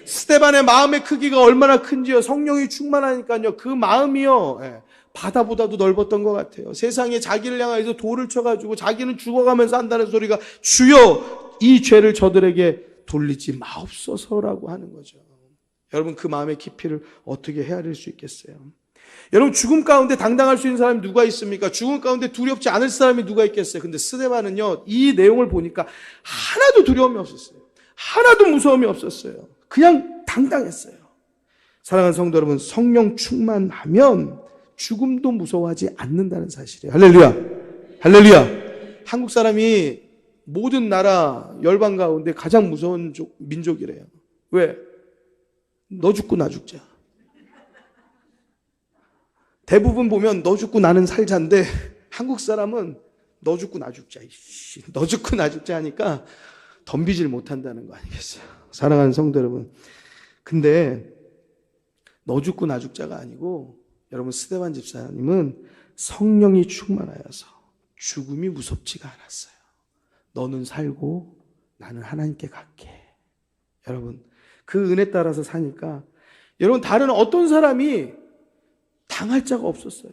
스데반의 마음의 크기가 얼마나 큰지요. 성령이 충만하니까요, 그 마음이요, 바다보다도 넓었던 것 같아요. 세상에 자기를 향해서 돌을 쳐가지고 자기는 죽어가면서 한다는 소리가 주여 이 죄를 저들에게 돌리지 마옵소서라고 하는 거죠. 여러분, 그 마음의 깊이를 어떻게 헤아릴 수 있겠어요? 여러분, 죽음 가운데 당당할 수 있는 사람이 누가 있습니까? 죽음 가운데 두렵지 않을 사람이 누가 있겠어요? 근데 스데반은요, 이 내용을 보니까 하나도 두려움이 없었어요. 하나도 무서움이 없었어요. 그냥 당당했어요. 사랑하는 성도 여러분, 성령 충만하면 죽음도 무서워하지 않는다는 사실이에요. 할렐루야. 한국 사람이 모든 나라 열방 가운데 가장 무서운 민족이래요. 왜? 너 죽고 나 죽자. 대부분 보면 너 죽고 나는 살자인데 한국 사람은 너 죽고 나 죽자. 너 죽고 나 죽자 하니까 덤비질 못한다는 거 아니겠어요? 사랑하는 성도 여러분, 근데 너 죽고 나 죽자가 아니고, 여러분, 스데반 집사님은 성령이 충만하여서 죽음이 무섭지가 않았어요. 너는 살고 나는 하나님께 갈게. 여러분, 그 은혜 따라서 사니까 여러분, 다른 어떤 사람이 당할 자가 없었어요.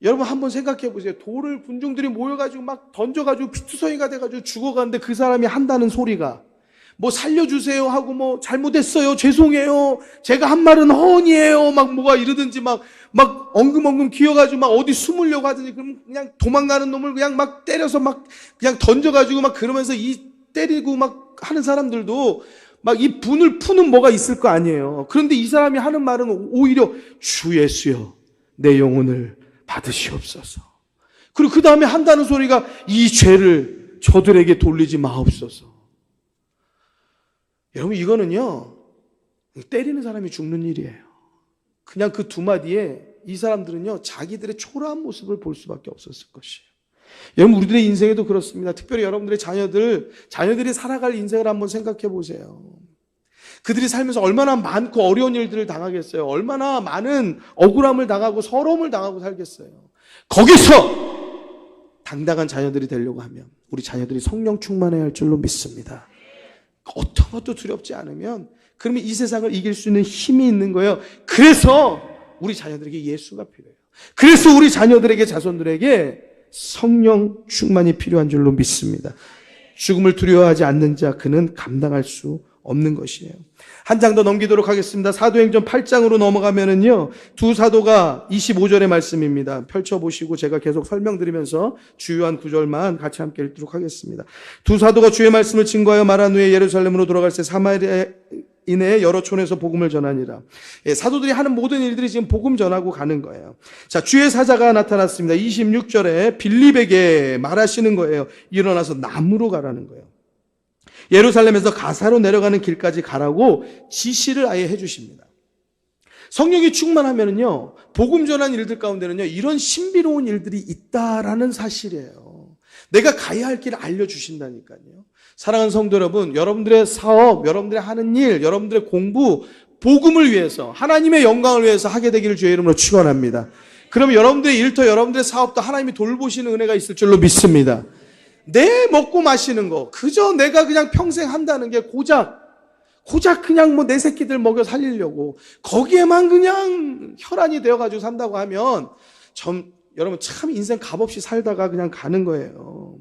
여러분, 한번 생각해 보세요. 돌을 군중들이 모여가지고 막 던져가지고 피투성이가 돼가지고 죽어가는데 그 사람이 한다는 소리가 뭐 살려주세요 하고 뭐 잘못했어요, 죄송해요, 제가 한 말은 허언이에요, 막 뭐가 이러든지 막 엉금엉금 기어가지고 막 어디 숨으려고 하든지, 그럼 그냥 도망가는 놈을 그냥 막 때려서 막 그냥 던져가지고 막 그러면서 이 때리고 막 하는 사람들도 막 이 분을 푸는 뭐가 있을 거 아니에요. 그런데 이 사람이 하는 말은 오히려 주 예수여 내 영혼을 받으시옵소서. 그리고 그 다음에 한다는 소리가 이 죄를 저들에게 돌리지 마옵소서. 여러분, 이거는요, 때리는 사람이 죽는 일이에요. 그냥 그 두 마디에 이 사람들은요, 자기들의 초라한 모습을 볼 수밖에 없었을 것이에요. 여러분, 우리들의 인생에도 그렇습니다. 특별히 여러분들의 자녀들이 살아갈 인생을 한번 생각해 보세요. 그들이 살면서 얼마나 많고 어려운 일들을 당하겠어요. 얼마나 많은 억울함을 당하고 서러움을 당하고 살겠어요. 거기서 당당한 자녀들이 되려고 하면 우리 자녀들이 성령 충만해야 할 줄로 믿습니다. 어떤 것도 두렵지 않으면 그러면 이 세상을 이길 수 있는 힘이 있는 거예요. 그래서 우리 자녀들에게 예수가 필요해요. 그래서 우리 자녀들에게, 자손들에게 성령 충만이 필요한 줄로 믿습니다. 죽음을 두려워하지 않는 자, 그는 감당할 수 없는 것이에요. 한 장 더 넘기도록 하겠습니다. 사도행전 8장으로 넘어가면은요, 두 사도가 25절의 말씀입니다. 펼쳐보시고 제가 계속 설명드리면서 주요한 구절만 같이 함께 읽도록 하겠습니다. 두 사도가 주의 말씀을 증거하여 말한 후에 예루살렘으로 돌아갈새 사마리아 이내에 여러 촌에서 복음을 전하니라. 사도들이 하는 모든 일들이 지금 복음 전하고 가는 거예요. 자, 주의 사자가 나타났습니다. 26절에 빌립에게 말하시는 거예요. 일어나서 남으로 가라는 거예요. 예루살렘에서 가사로 내려가는 길까지 가라고 지시를 아예 해주십니다. 성령이 충만하면은요, 복음 전한 일들 가운데는요, 이런 신비로운 일들이 있다라는 사실이에요. 내가 가야 할 길을 알려주신다니까요. 사랑하는 성도 여러분, 여러분들의 사업, 여러분들의 하는 일, 여러분들의 공부, 복음을 위해서, 하나님의 영광을 위해서 하게 되기를 주의 이름으로 축원합니다. 그러면 여러분들의 일터, 여러분들의 사업도 하나님이 돌보시는 은혜가 있을 줄로 믿습니다. 내 먹고 마시는 거, 그저 내가 그냥 평생 한다는 게 고작 그냥 뭐 내 새끼들 먹여 살리려고 거기에만 그냥 혈안이 되어가지고 산다고 하면 여러분 참 인생 값없이 살다가 그냥 가는 거예요.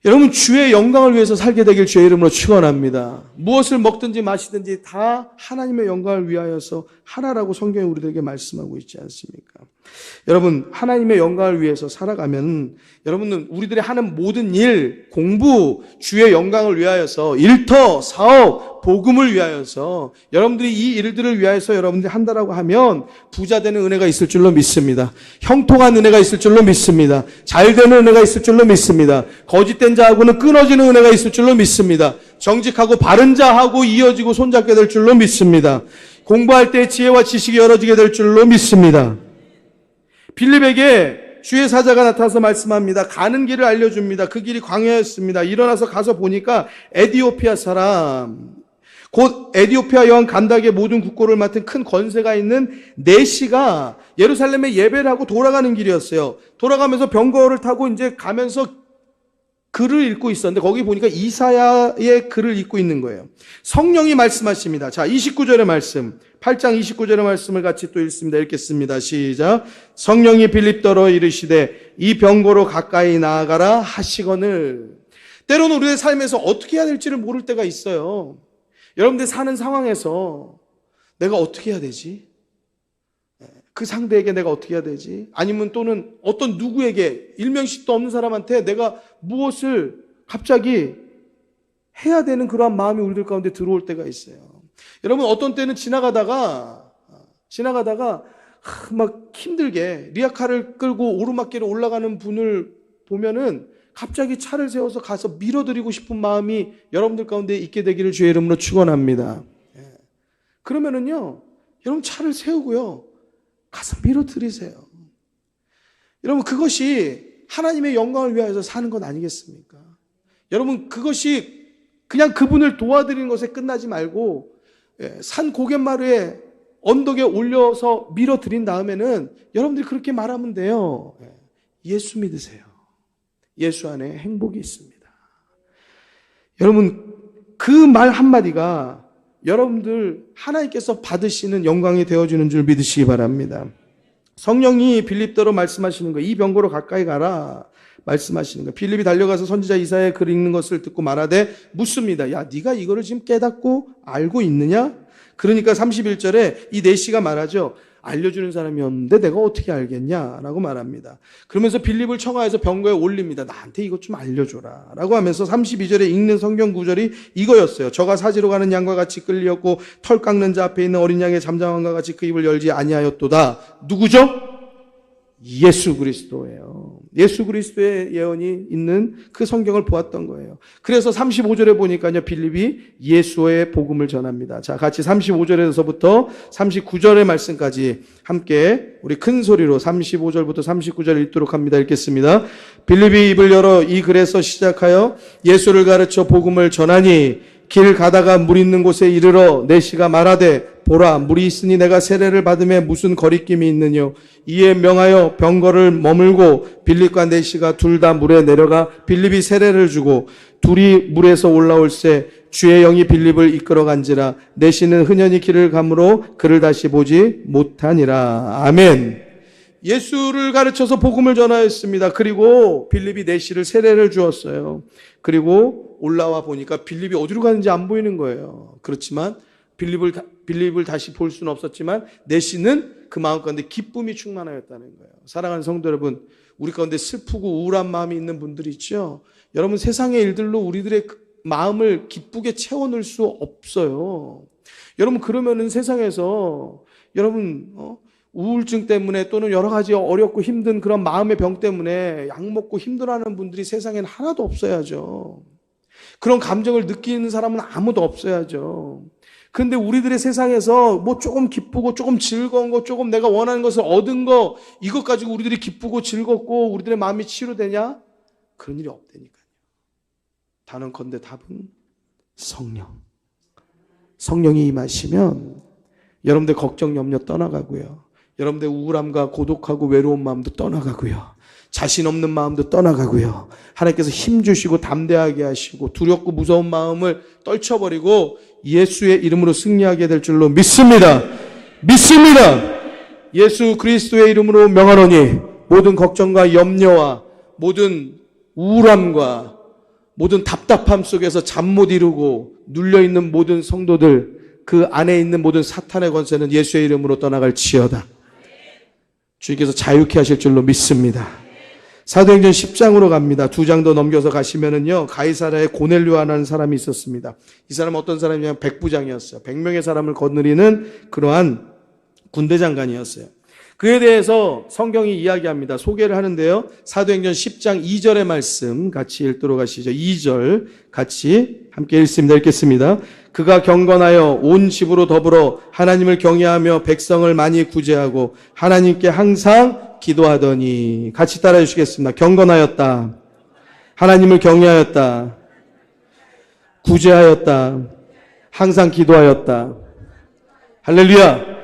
여러분 주의 영광을 위해서 살게 되길 주의 이름으로 축원합니다. 무엇을 먹든지 마시든지 다 하나님의 영광을 위하여서 하나라고 성경이 우리들에게 말씀하고 있지 않습니까? 여러분 하나님의 영광을 위해서 살아가면 여러분은 우리들이 하는 모든 일, 공부, 주의 영광을 위하여서 일터, 사업, 복음을 위하여서 여러분들이 이 일들을 위하여서 여러분들이 한다라고 하면 부자 되는 은혜가 있을 줄로 믿습니다. 형통한 은혜가 있을 줄로 믿습니다. 잘 되는 은혜가 있을 줄로 믿습니다. 거짓된 자하고는 끊어지는 은혜가 있을 줄로 믿습니다. 정직하고 바른 자하고 이어지고 손잡게 될 줄로 믿습니다. 공부할 때 지혜와 지식이 열어지게 될 줄로 믿습니다. 빌립에게 주의 사자가 나타나서 말씀합니다. 가는 길을 알려줍니다. 그 길이 광야였습니다. 일어나서 가서 보니까 에디오피아 사람, 곧 에디오피아 여왕 간닥의 모든 국고를 맡은 큰 권세가 있는 네시가 예루살렘에 예배를 하고 돌아가는 길이었어요. 돌아가면서 병거를 타고 이제 가면서 글을 읽고 있었는데 거기 보니까 이사야의 글을 읽고 있는 거예요. 성령이 말씀하십니다. 자, 29절의 말씀, 8장 29절의 말씀을 같이 또 읽겠습니다. 시작. 성령이 빌립더러 이르시되 이 병고로 가까이 나아가라 하시거늘. 때로는 우리의 삶에서 어떻게 해야 될지를 모를 때가 있어요. 여러분들 사는 상황에서 내가 어떻게 해야 되지? 그 상대에게 내가 어떻게 해야 되지? 아니면 또는 어떤 누구에게 일명식도 없는 사람한테 내가 무엇을 갑자기 해야 되는 그러한 마음이 우리들 가운데 들어올 때가 있어요. 여러분 어떤 때는 지나가다가 막 힘들게 리아카를 끌고 오르막길을 올라가는 분을 보면은 갑자기 차를 세워서 가서 밀어드리고 싶은 마음이 여러분들 가운데 있게 되기를 주의 이름으로 축원합니다. 그러면은요, 여러분 차를 세우고요, 가서 밀어드리세요. 여러분 그것이 하나님의 영광을 위하여서 사는 것 아니겠습니까? 여러분 그것이 그냥 그분을 도와드리는 것에 끝나지 말고 산 고갯마루에 언덕에 올려서 밀어드린 다음에는 여러분들이 그렇게 말하면 돼요. 예수 믿으세요. 예수 안에 행복이 있습니다. 여러분 그 말 한마디가 여러분들 하나님께서 받으시는 영광이 되어주는 줄 믿으시기 바랍니다. 성령이 빌립더러 말씀하시는 거예요. 이 병고로 가까이 가라 말씀하시는 거예요. 빌립이 달려가서 선지자 이사야의 글 읽는 것을 듣고 말하되 묻습니다. 야, 네가 이거를 지금 깨닫고 알고 있느냐? 그러니까 31절에 이 네시가 말하죠. 알려주는 사람이 없는데 내가 어떻게 알겠냐라고 말합니다. 그러면서 빌립을 청하해서 병거에 올립니다. 나한테 이것 좀 알려줘라 라고 하면서 32절에 읽는 성경 구절이 이거였어요. 저가 사지로 가는 양과 같이 끌리었고 털 깎는 자 앞에 있는 어린 양의 잠잠함과 같이 그 입을 열지 아니하였도다. 누구죠? 예수 그리스도예요. 예수 그리스도의 예언이 있는 그 성경을 보았던 거예요. 그래서 35절에 보니까요, 빌립이 예수의 복음을 전합니다. 자, 같이 35절에서부터 39절의 말씀까지 함께 우리 큰 소리로 35절부터 39절 읽도록 합니다. 읽겠습니다. 빌립이 입을 열어 이 글에서 시작하여 예수를 가르쳐 복음을 전하니 길 가다가 물 있는 곳에 이르러 네시가 말하되 보라 물이 있으니 내가 세례를 받음에 무슨 거리낌이 있느뇨. 이에 명하여 병거를 머물고 빌립과 네시가 둘 다 물에 내려가 빌립이 세례를 주고 둘이 물에서 올라올새 주의 영이 빌립을 이끌어간지라. 네시는 흔연히 길을 가므로 그를 다시 보지 못하니라. 아멘. 예수를 가르쳐서 복음을 전하였습니다. 그리고 빌립이 내시를 세례를 주었어요. 그리고 올라와 보니까 빌립이 어디로 가는지 안 보이는 거예요. 그렇지만 빌립을 다시 볼 수는 없었지만 내시는 그 마음 가운데 기쁨이 충만하였다는 거예요. 사랑하는 성도 여러분, 우리 가운데 슬프고 우울한 마음이 있는 분들이 있죠. 여러분, 세상의 일들로 우리들의 마음을 기쁘게 채워넣을 수 없어요. 여러분, 그러면은 세상에서 여러분 우울증 때문에 또는 여러 가지 어렵고 힘든 그런 마음의 병 때문에 약 먹고 힘들어하는 분들이 세상에는 하나도 없어야죠. 그런 감정을 느끼는 사람은 아무도 없어야죠. 그런데 우리들의 세상에서 뭐 조금 기쁘고 조금 즐거운 거, 조금 내가 원하는 것을 얻은 거, 이것 가지고 우리들이 기쁘고 즐겁고 우리들의 마음이 치유되냐? 그런 일이 없다니까요. 단언컨대 답은 성령. 성령이 임하시면 여러분들 걱정, 염려 떠나가고요. 여러분들 우울함과 고독하고 외로운 마음도 떠나가고요. 자신 없는 마음도 떠나가고요. 하나님께서 힘 주시고 담대하게 하시고 두렵고 무서운 마음을 떨쳐버리고 예수의 이름으로 승리하게 될 줄로 믿습니다. 믿습니다. 예수 그리스도의 이름으로 명하노니 모든 걱정과 염려와 모든 우울함과 모든 답답함 속에서 잠 못 이루고 눌려있는 모든 성도들, 그 안에 있는 모든 사탄의 권세는 예수의 이름으로 떠나갈지어다. 주님께서 자유케 하실 줄로 믿습니다. 사도행전 10장으로 갑니다. 2장 더 넘겨서 가시면은요, 가이사랴에 고넬료라는 사람이 있었습니다. 이 사람은 어떤 사람이냐면 백부장이었어요. 100명의 사람을 거느리는 그러한 군대 장관이었어요. 그에 대해서 성경이 이야기합니다. 소개를 하는데요. 사도행전 10장 2절의 말씀 같이 읽도록 하시죠. 2절 같이 함께 읽습니다. 읽겠습니다. 그가 경건하여 온 집으로 더불어 하나님을 경외하며 백성을 많이 구제하고 하나님께 항상 기도하더니, 같이 따라해 주시겠습니다. 경건하였다. 하나님을 경외하였다. 구제하였다. 항상 기도하였다. 할렐루야.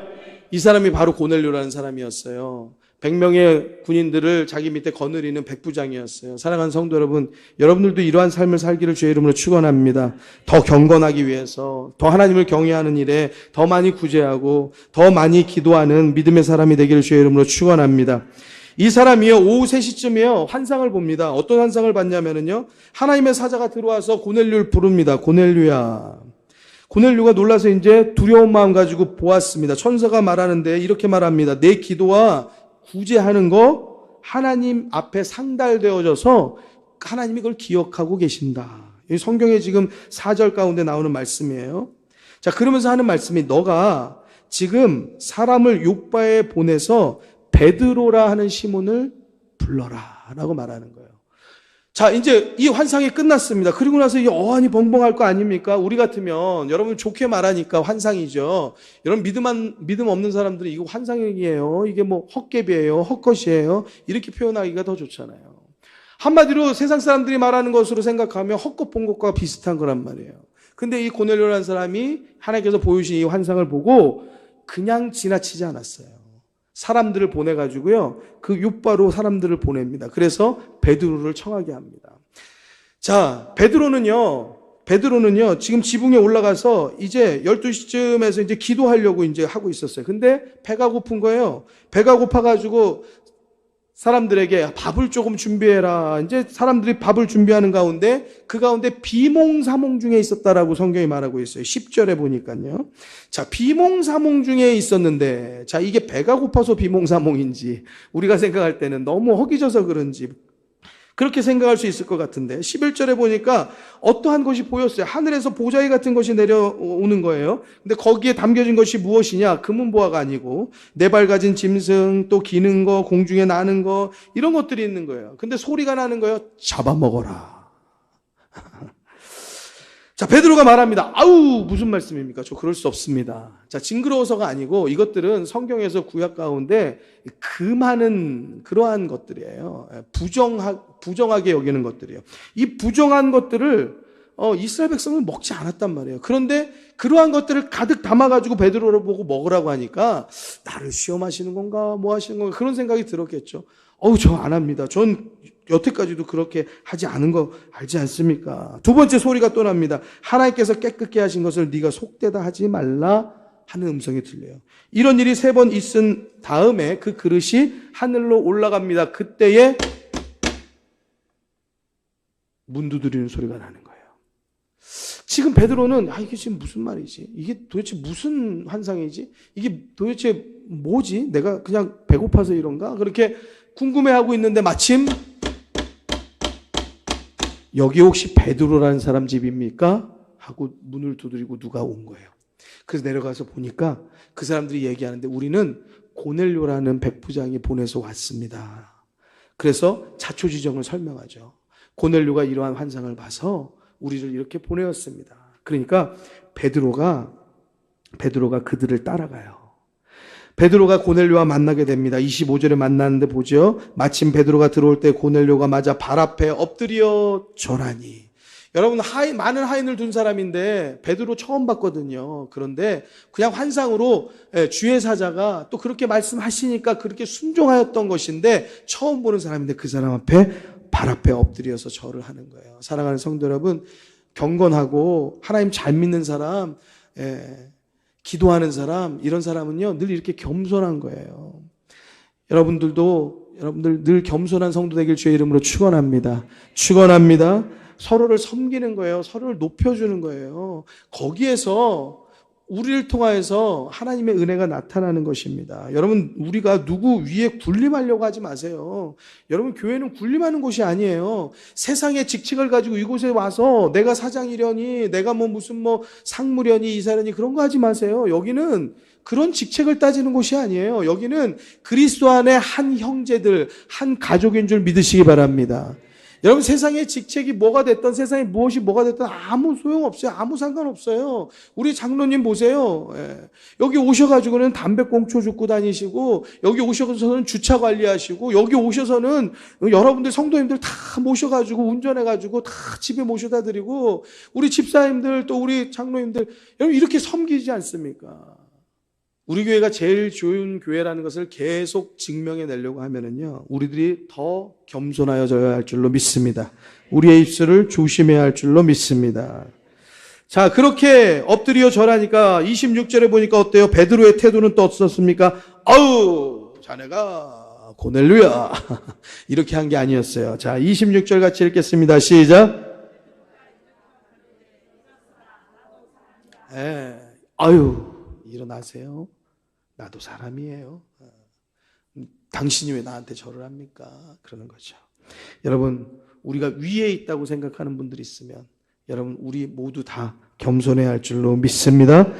이 사람이 바로 고넬료라는 사람이었어요. 100명의 군인들을 자기 밑에 거느리는 백부장이었어요. 사랑하는 성도 여러분, 여러분들도 이러한 삶을 살기를 주의 이름으로 축원합니다. 더 경건하기 위해서, 더 하나님을 경외하는 일에 더 많이 구제하고 더 많이 기도하는 믿음의 사람이 되기를 주의 이름으로 축원합니다. 이 사람이요, 오후 3시쯤이요, 환상을 봅니다. 어떤 환상을 봤냐면요, 하나님의 사자가 들어와서 고넬료를 부릅니다. 고넬료야. 고넬료가 놀라서 이제 두려운 마음 가지고 보았습니다. 천사가 말하는데 이렇게 말합니다. 내 기도와 구제하는 거 하나님 앞에 상달되어져서 하나님이 그걸 기억하고 계신다. 이 성경에 지금 4절 가운데 나오는 말씀이에요. 자, 그러면서 하는 말씀이, 너가 지금 사람을 요바에 보내서 베드로라 하는 시몬을 불러라 라고 말하는 거예요. 자, 이제 이 환상이 끝났습니다. 그리고 나서 이게 어안이 벙벙할 거 아닙니까? 우리 같으면, 여러분 좋게 말하니까 환상이죠. 여러분 믿음 없는 사람들은 이거 환상이에요, 이게 뭐 헛개비예요, 헛것이에요, 이렇게 표현하기가 더 좋잖아요. 한마디로 세상 사람들이 말하는 것으로 생각하면 헛것 본 것과 비슷한 거란 말이에요. 근데 이 고넬료라는 사람이 하나님께서 보여주신 이 환상을 보고 그냥 지나치지 않았어요. 사람들을 보내가지고요, 그 요바로 사람들을 보냅니다. 그래서 베드로를 청하게 합니다. 자, 베드로는요, 지금 지붕에 올라가서 이제 12시쯤에서 이제 기도하려고 이제 하고 있었어요. 근데 배가 고픈 거예요. 배가 고파가지고 사람들에게 밥을 조금 준비해라. 이제 사람들이 밥을 준비하는 가운데 그 가운데 비몽사몽 중에 있었다라고 성경이 말하고 있어요. 10절에 보니까요. 자, 비몽사몽 중에 있었는데, 자, 이게 배가 고파서 비몽사몽인지 우리가 생각할 때는 너무 허기져서 그런지 그렇게 생각할 수 있을 것 같은데, 11절에 보니까 어떠한 것이 보였어요. 하늘에서 보자기 같은 것이 내려오는 거예요. 근데 거기에 담겨진 것이 무엇이냐? 금은보화가 아니고 네 발 가진 짐승, 또 기는 거, 공중에 나는 거, 이런 것들이 있는 거예요. 근데 소리가 나는 거예요. 잡아먹어라. 자, 베드로가 말합니다. 아우, 무슨 말씀입니까? 저 그럴 수 없습니다. 자, 징그러워서가 아니고 이것들은 성경에서 구약 가운데 그 많은 그러한 것들이에요. 부정하게 여기는 것들이에요. 이 부정한 것들을 이스라엘 백성은 먹지 않았단 말이에요. 그런데 그러한 것들을 가득 담아가지고 베드로를 보고 먹으라고 하니까 나를 시험하시는 건가, 뭐 하시는 건가, 그런 생각이 들었겠죠. 저 안 합니다. 전 여태까지도 그렇게 하지 않은 거 알지 않습니까? 두 번째 소리가 또 납니다. 하나님께서 깨끗게 하신 것을 네가 속되다 하지 말라 하는 음성이 들려요. 이런 일이 3번 있은 다음에 그 그릇이 하늘로 올라갑니다. 그때에 문 두드리는 소리가 나는 거예요. 지금 베드로는 이게 지금 무슨 말이지? 이게 도대체 무슨 환상이지? 이게 도대체 뭐지? 내가 그냥 배고파서 이런가? 그렇게 궁금해하고 있는데 마침 여기 혹시 베드로라는 사람 집입니까? 하고 문을 두드리고 누가 온 거예요. 그래서 내려가서 보니까 그 사람들이 얘기하는데 우리는 고넬료라는 백부장이 보내서 왔습니다. 그래서 자초지정을 설명하죠. 고넬료가 이러한 환상을 봐서 우리를 이렇게 보내었습니다. 그러니까 베드로가 그들을 따라가요. 베드로가 고넬료와 만나게 됩니다. 25절에 만나는데 보죠. 마침 베드로가 들어올 때 고넬료가 맞아 발 앞에 엎드려 절하니. 여러분 많은 하인을 둔 사람인데 베드로 처음 봤거든요. 그런데 그냥 환상으로 주의 사자가 또 그렇게 말씀하시니까 그렇게 순종하였던 것인데 처음 보는 사람인데 그 사람 앞에 발 앞에 엎드려서 절을 하는 거예요. 사랑하는 성도 여러분, 경건하고 하나님 잘 믿는 사람, 기도하는 사람, 이런 사람은요 늘 이렇게 겸손한 거예요. 여러분들 늘 겸손한 성도 되길 주의 이름으로 축원합니다. 축원합니다. 서로를 섬기는 거예요. 서로를 높여주는 거예요. 거기에서 우리를 통하여서 하나님의 은혜가 나타나는 것입니다. 여러분, 우리가 누구 위에 군림하려고 하지 마세요. 여러분, 교회는 군림하는 곳이 아니에요. 세상의 직책을 가지고 이곳에 와서 내가 사장이려니, 내가 무슨 상무려니, 이사려니 그런 거 하지 마세요. 여기는 그런 직책을 따지는 곳이 아니에요. 여기는 그리스도 안에 한 형제들, 한 가족인 줄 믿으시기 바랍니다. 여러분, 세상의 직책이 뭐가 됐든 세상에 무엇이 뭐가 됐든 아무 소용없어요. 아무 상관없어요. 우리 장로님 보세요. 여기 오셔가지고는 담배꽁초 줍고 다니시고, 여기 오셔서는 주차 관리하시고, 여기 오셔서는 여러분들 성도님들 다 모셔가지고 운전해가지고 다 집에 모셔다 드리고, 우리 집사님들 또 우리 장로님들 여러분 이렇게 섬기지 않습니까? 우리 교회가 제일 좋은 교회라는 것을 계속 증명해내려고 하면은요, 우리들이 더 겸손하여져야 할 줄로 믿습니다. 우리의 입술을 조심해야 할 줄로 믿습니다. 자, 그렇게 엎드려 절하니까 26절에 보니까 어때요? 베드로의 태도는 또 어떻습니까? 아우, 자네가 고넬료야. 이렇게 한 게 아니었어요. 자, 26절 같이 읽겠습니다. 시작. 아유, 일어나세요. 나도 사람이에요. 당신이 왜 나한테 절을 합니까? 그러는 거죠. 여러분, 우리가 위에 있다고 생각하는 분들이 있으면 여러분, 우리 모두 다 겸손해야 할 줄로 믿습니다.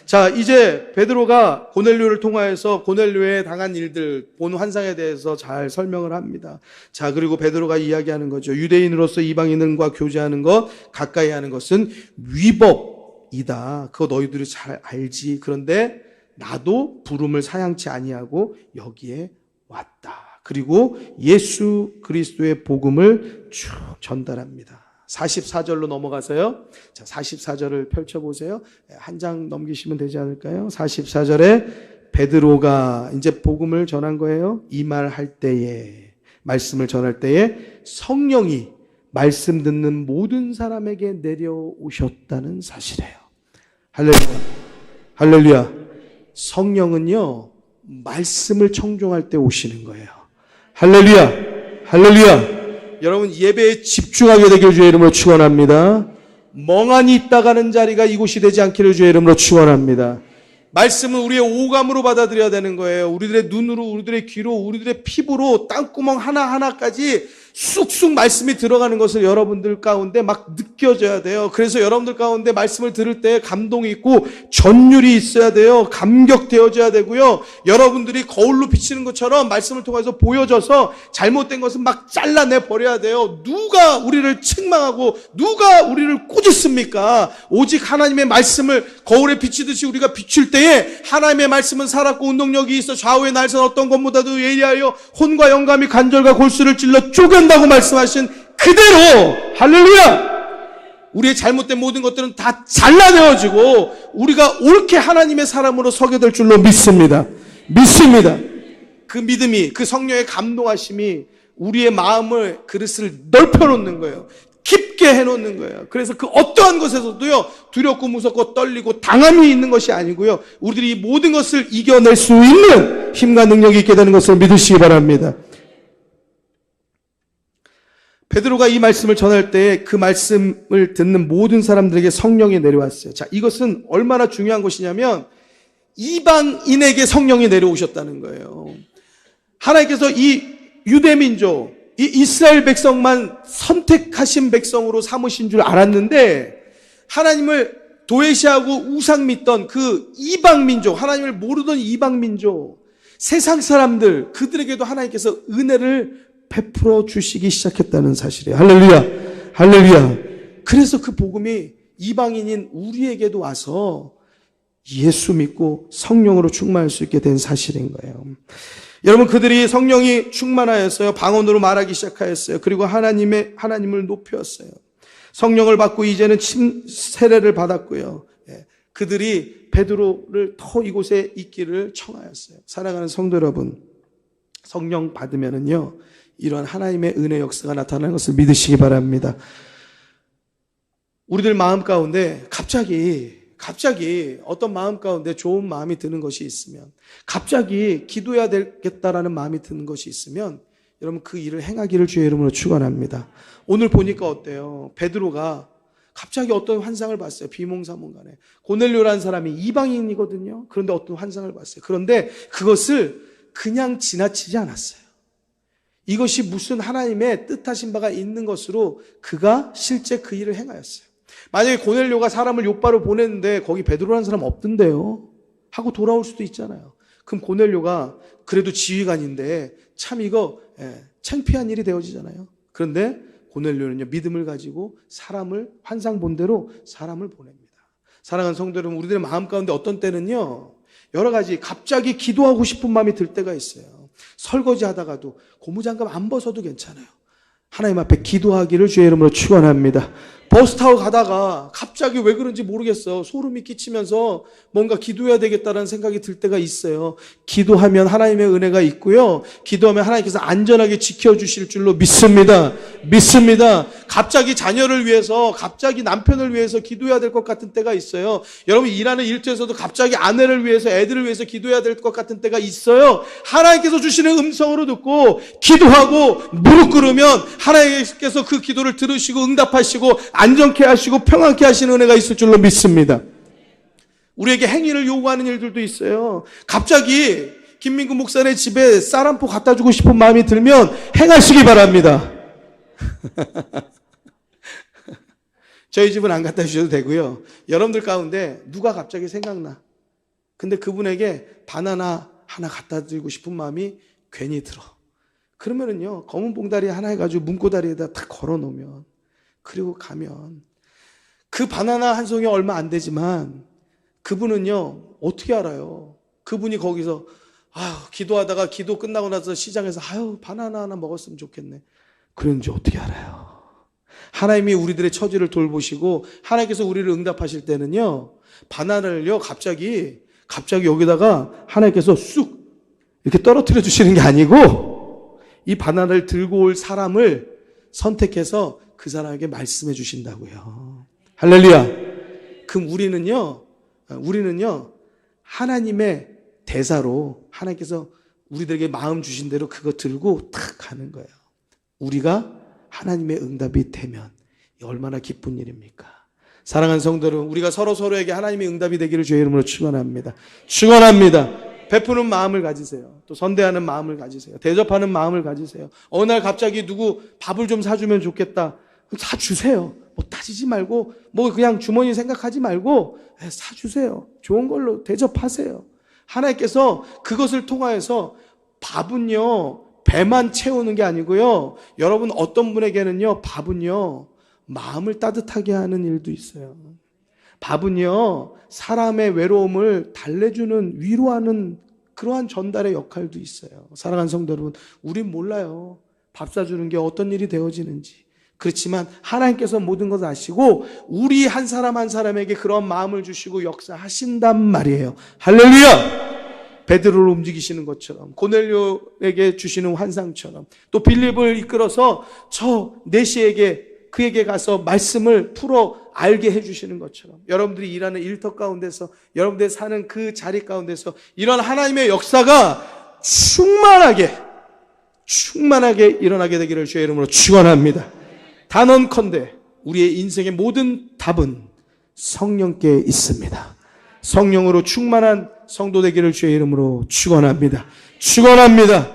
자, 이제 베드로가 고넬료를 통하여서 고넬료에 당한 일들, 본 환상에 대해서 잘 설명을 합니다. 자, 그리고 베드로가 이야기하는 거죠. 유대인으로서 이방인들과 교제하는 것, 가까이 하는 것은 위법이다. 그거 너희들이 잘 알지. 그런데 나도 부름을 사양치 아니하고 여기에 왔다. 그리고 예수 그리스도의 복음을 쭉 전달합니다. 44절로 넘어가서요. 자, 44절을 펼쳐보세요. 한 장 넘기시면 되지 않을까요? 44절에 베드로가 이제 복음을 전한 거예요. 이 말 할 때에, 말씀을 전할 때에 성령이 말씀 듣는 모든 사람에게 내려오셨다는 사실이에요. 할렐루야. 할렐루야. 성령은요, 말씀을 청종할 때 오시는 거예요. 할렐루야. 할렐루야. 여러분, 예배에 집중하게 되길 주의 이름으로 축원합니다. 멍하니 있다가는 자리가 이곳이 되지 않기를 주의 이름으로 축원합니다. 말씀은 우리의 오감으로 받아들여야 되는 거예요. 우리들의 눈으로, 우리들의 귀로, 우리들의 피부로 땅구멍 하나하나까지 쑥쑥 말씀이 들어가는 것을 여러분들 가운데 막 느껴져야 돼요. 그래서 여러분들 가운데 말씀을 들을 때 감동이 있고 전율이 있어야 돼요. 감격되어져야 되고요. 여러분들이 거울로 비치는 것처럼 말씀을 통해서 보여져서 잘못된 것은 막 잘라내 버려야 돼요. 누가 우리를 책망하고 누가 우리를 꾸짖습니까? 오직 하나님의 말씀을 거울에 비치듯이 우리가 비출 때에 하나님의 말씀은 살았고 운동력이 있어 좌우의 날선 어떤 것보다도 예리하여 혼과 영감이 관절과 골수를 찔러 쪼갠다고 말씀하신 그대로, 할렐루야! 우리의 잘못된 모든 것들은 다 잘라내어지고 우리가 옳게 하나님의 사람으로 서게 될 줄로 믿습니다. 그 믿음이, 그 성령의 감동하심이 우리의 마음을, 그릇을 넓혀놓는 거예요. 깊게 있게 해놓는 거예요. 그래서 그 어떠한 것에서도요, 두렵고 무섭고 떨리고 당함이 있는 것이 아니고요, 우리들이 이 모든 것을 이겨낼 수 있는 힘과 능력이 있게 되는 것을 믿으시기 바랍니다. 베드로가 이 말씀을 전할 때 그 말씀을 듣는 모든 사람들에게 성령이 내려왔어요. 자, 이것은 얼마나 중요한 것이냐면 이방인에게 성령이 내려오셨다는 거예요. 하나님께서 이 유대민족, 이 이스라엘 백성만 선택하신 백성으로 삼으신 줄 알았는데, 하나님을 도외시하고 우상 믿던 그 이방민족, 하나님을 모르던 이방민족, 세상 사람들, 그들에게도 하나님께서 은혜를 베풀어 주시기 시작했다는 사실이에요. 할렐루야, 할렐루야. 그래서 그 복음이 이방인인 우리에게도 와서 예수 믿고 성령으로 충만할 수 있게 된 사실인 거예요. 여러분, 그들이 성령이 충만하였어요. 방언으로 말하기 시작하였어요. 그리고 하나님을 높였어요. 성령을 받고 이제는 세례를 받았고요. 그들이 베드로를 더 이곳에 있기를 청하였어요. 사랑하는 성도 여러분, 성령 받으면은요, 이러한 하나님의 은혜 역사가 나타나는 것을 믿으시기 바랍니다. 우리들 마음 가운데 갑자기 어떤 마음 가운데 좋은 마음이 드는 것이 있으면, 갑자기 기도해야 되겠다라는 마음이 드는 것이 있으면, 여러분 그 일을 행하기를 주의 이름으로 축원합니다. 오늘 보니까 어때요? 베드로가 갑자기 어떤 환상을 봤어요. 비몽사몽간에. 고넬료라는 사람이 이방인이거든요. 그런데 어떤 환상을 봤어요. 그런데 그것을 그냥 지나치지 않았어요. 이것이 무슨 하나님의 뜻하신 바가 있는 것으로 그가 실제 그 일을 행하였어요. 만약에 고넬료가 사람을 욥바로 보냈는데 거기 베드로라는 사람 없던데요 하고 돌아올 수도 있잖아요. 그럼 고넬료가 그래도 지휘관인데 참 이거 창피한 일이 되어지잖아요. 그런데 고넬료는요, 믿음을 가지고 사람을, 환상 본 대로 사람을 보냅니다. 사랑하는 성도 여러분, 우리들의 마음 가운데 어떤 때는요, 여러 가지 갑자기 기도하고 싶은 마음이 들 때가 있어요. 설거지 하다가도 고무장갑 안 벗어도 괜찮아요. 하나님 앞에 기도하기를 주의 이름으로 축원합니다. 버스 타고 가다가 갑자기 왜 그런지 모르겠어. 소름이 끼치면서 뭔가 기도해야 되겠다는 생각이 들 때가 있어요. 기도하면 하나님의 은혜가 있고요. 기도하면 하나님께서 안전하게 지켜주실 줄로 믿습니다. 갑자기 자녀를 위해서, 갑자기 남편을 위해서 기도해야 될 것 같은 때가 있어요. 여러분 일하는 일터에서도 갑자기 아내를 위해서, 애들을 위해서 기도해야 될 것 같은 때가 있어요. 하나님께서 주시는 음성으로 듣고 기도하고 무릎 꿇으면 하나님께서 그 기도를 들으시고 응답하시고 안정케 하시고 평안케 하시는 은혜가 있을 줄로 믿습니다. 우리에게 행위를 요구하는 일들도 있어요. 갑자기 김민구 목사의 집에 쌀 한 포 갖다 주고 싶은 마음이 들면 행하시기 바랍니다. 저희 집은 안 갖다 주셔도 되고요. 여러분들 가운데 누가 갑자기 생각나. 근데 그분에게 바나나 하나 갖다 드리고 싶은 마음이 괜히 들어. 그러면은요, 검은 봉다리 하나 해가지고 문고다리에다 탁 걸어 놓으면, 그리고 가면 그 바나나 한 송이 얼마 안 되지만 그분은요, 어떻게 알아요? 그분이 거기서 기도하다가 기도 끝나고 나서 시장에서 바나나 하나 먹었으면 좋겠네, 그런지 어떻게 알아요? 하나님이 우리들의 처지를 돌보시고 하나님께서 우리를 응답하실 때는요, 바나나를요 갑자기 여기다가 하나님께서 쑥 이렇게 떨어뜨려 주시는 게 아니고, 이 바나나를 들고 올 사람을 선택해서 그 사람에게 말씀해 주신다고요. 할렐루야. 그럼 우리는요 하나님의 대사로 하나님께서 우리들에게 마음 주신 대로 그거 들고 탁 가는 거예요. 우리가 하나님의 응답이 되면 얼마나 기쁜 일입니까? 사랑하는 성도 여러분, 우리가 서로에게 하나님의 응답이 되기를 주의 이름으로 축원합니다. 베푸는 마음을 가지세요. 또 선대하는 마음을 가지세요. 대접하는 마음을 가지세요. 어느 날 갑자기 누구 밥을 좀 사주면 좋겠다, 사주세요. 뭐 따지지 말고, 뭐 그냥 주머니 생각하지 말고 사주세요. 좋은 걸로 대접하세요. 하나님께서 그것을 통하여서 밥은요 배만 채우는 게 아니고요, 여러분 어떤 분에게는요 밥은요 마음을 따뜻하게 하는 일도 있어요. 밥은요 사람의 외로움을 달래주는, 위로하는 그러한 전달의 역할도 있어요. 사랑하는 성도 여러분, 우린 몰라요, 밥 사주는 게 어떤 일이 되어지는지. 그렇지만 하나님께서 모든 것을 아시고 우리 한 사람 한 사람에게 그런 마음을 주시고 역사하신단 말이에요. 할렐루야. 베드로를 움직이시는 것처럼, 고넬료에게 주시는 환상처럼, 또 빌립을 이끌어서 저 내시에게 그에게 가서 말씀을 풀어 알게 해주시는 것처럼 여러분들이 일하는 일터 가운데서 여러분들이 사는 그 자리 가운데서 이런 하나님의 역사가 충만하게 일어나게 되기를 주의 이름으로 축원합니다. 단언컨대 우리의 인생의 모든 답은 성령께 있습니다. 성령으로 충만한 성도 되기를 주의 이름으로 축원합니다. 축원합니다.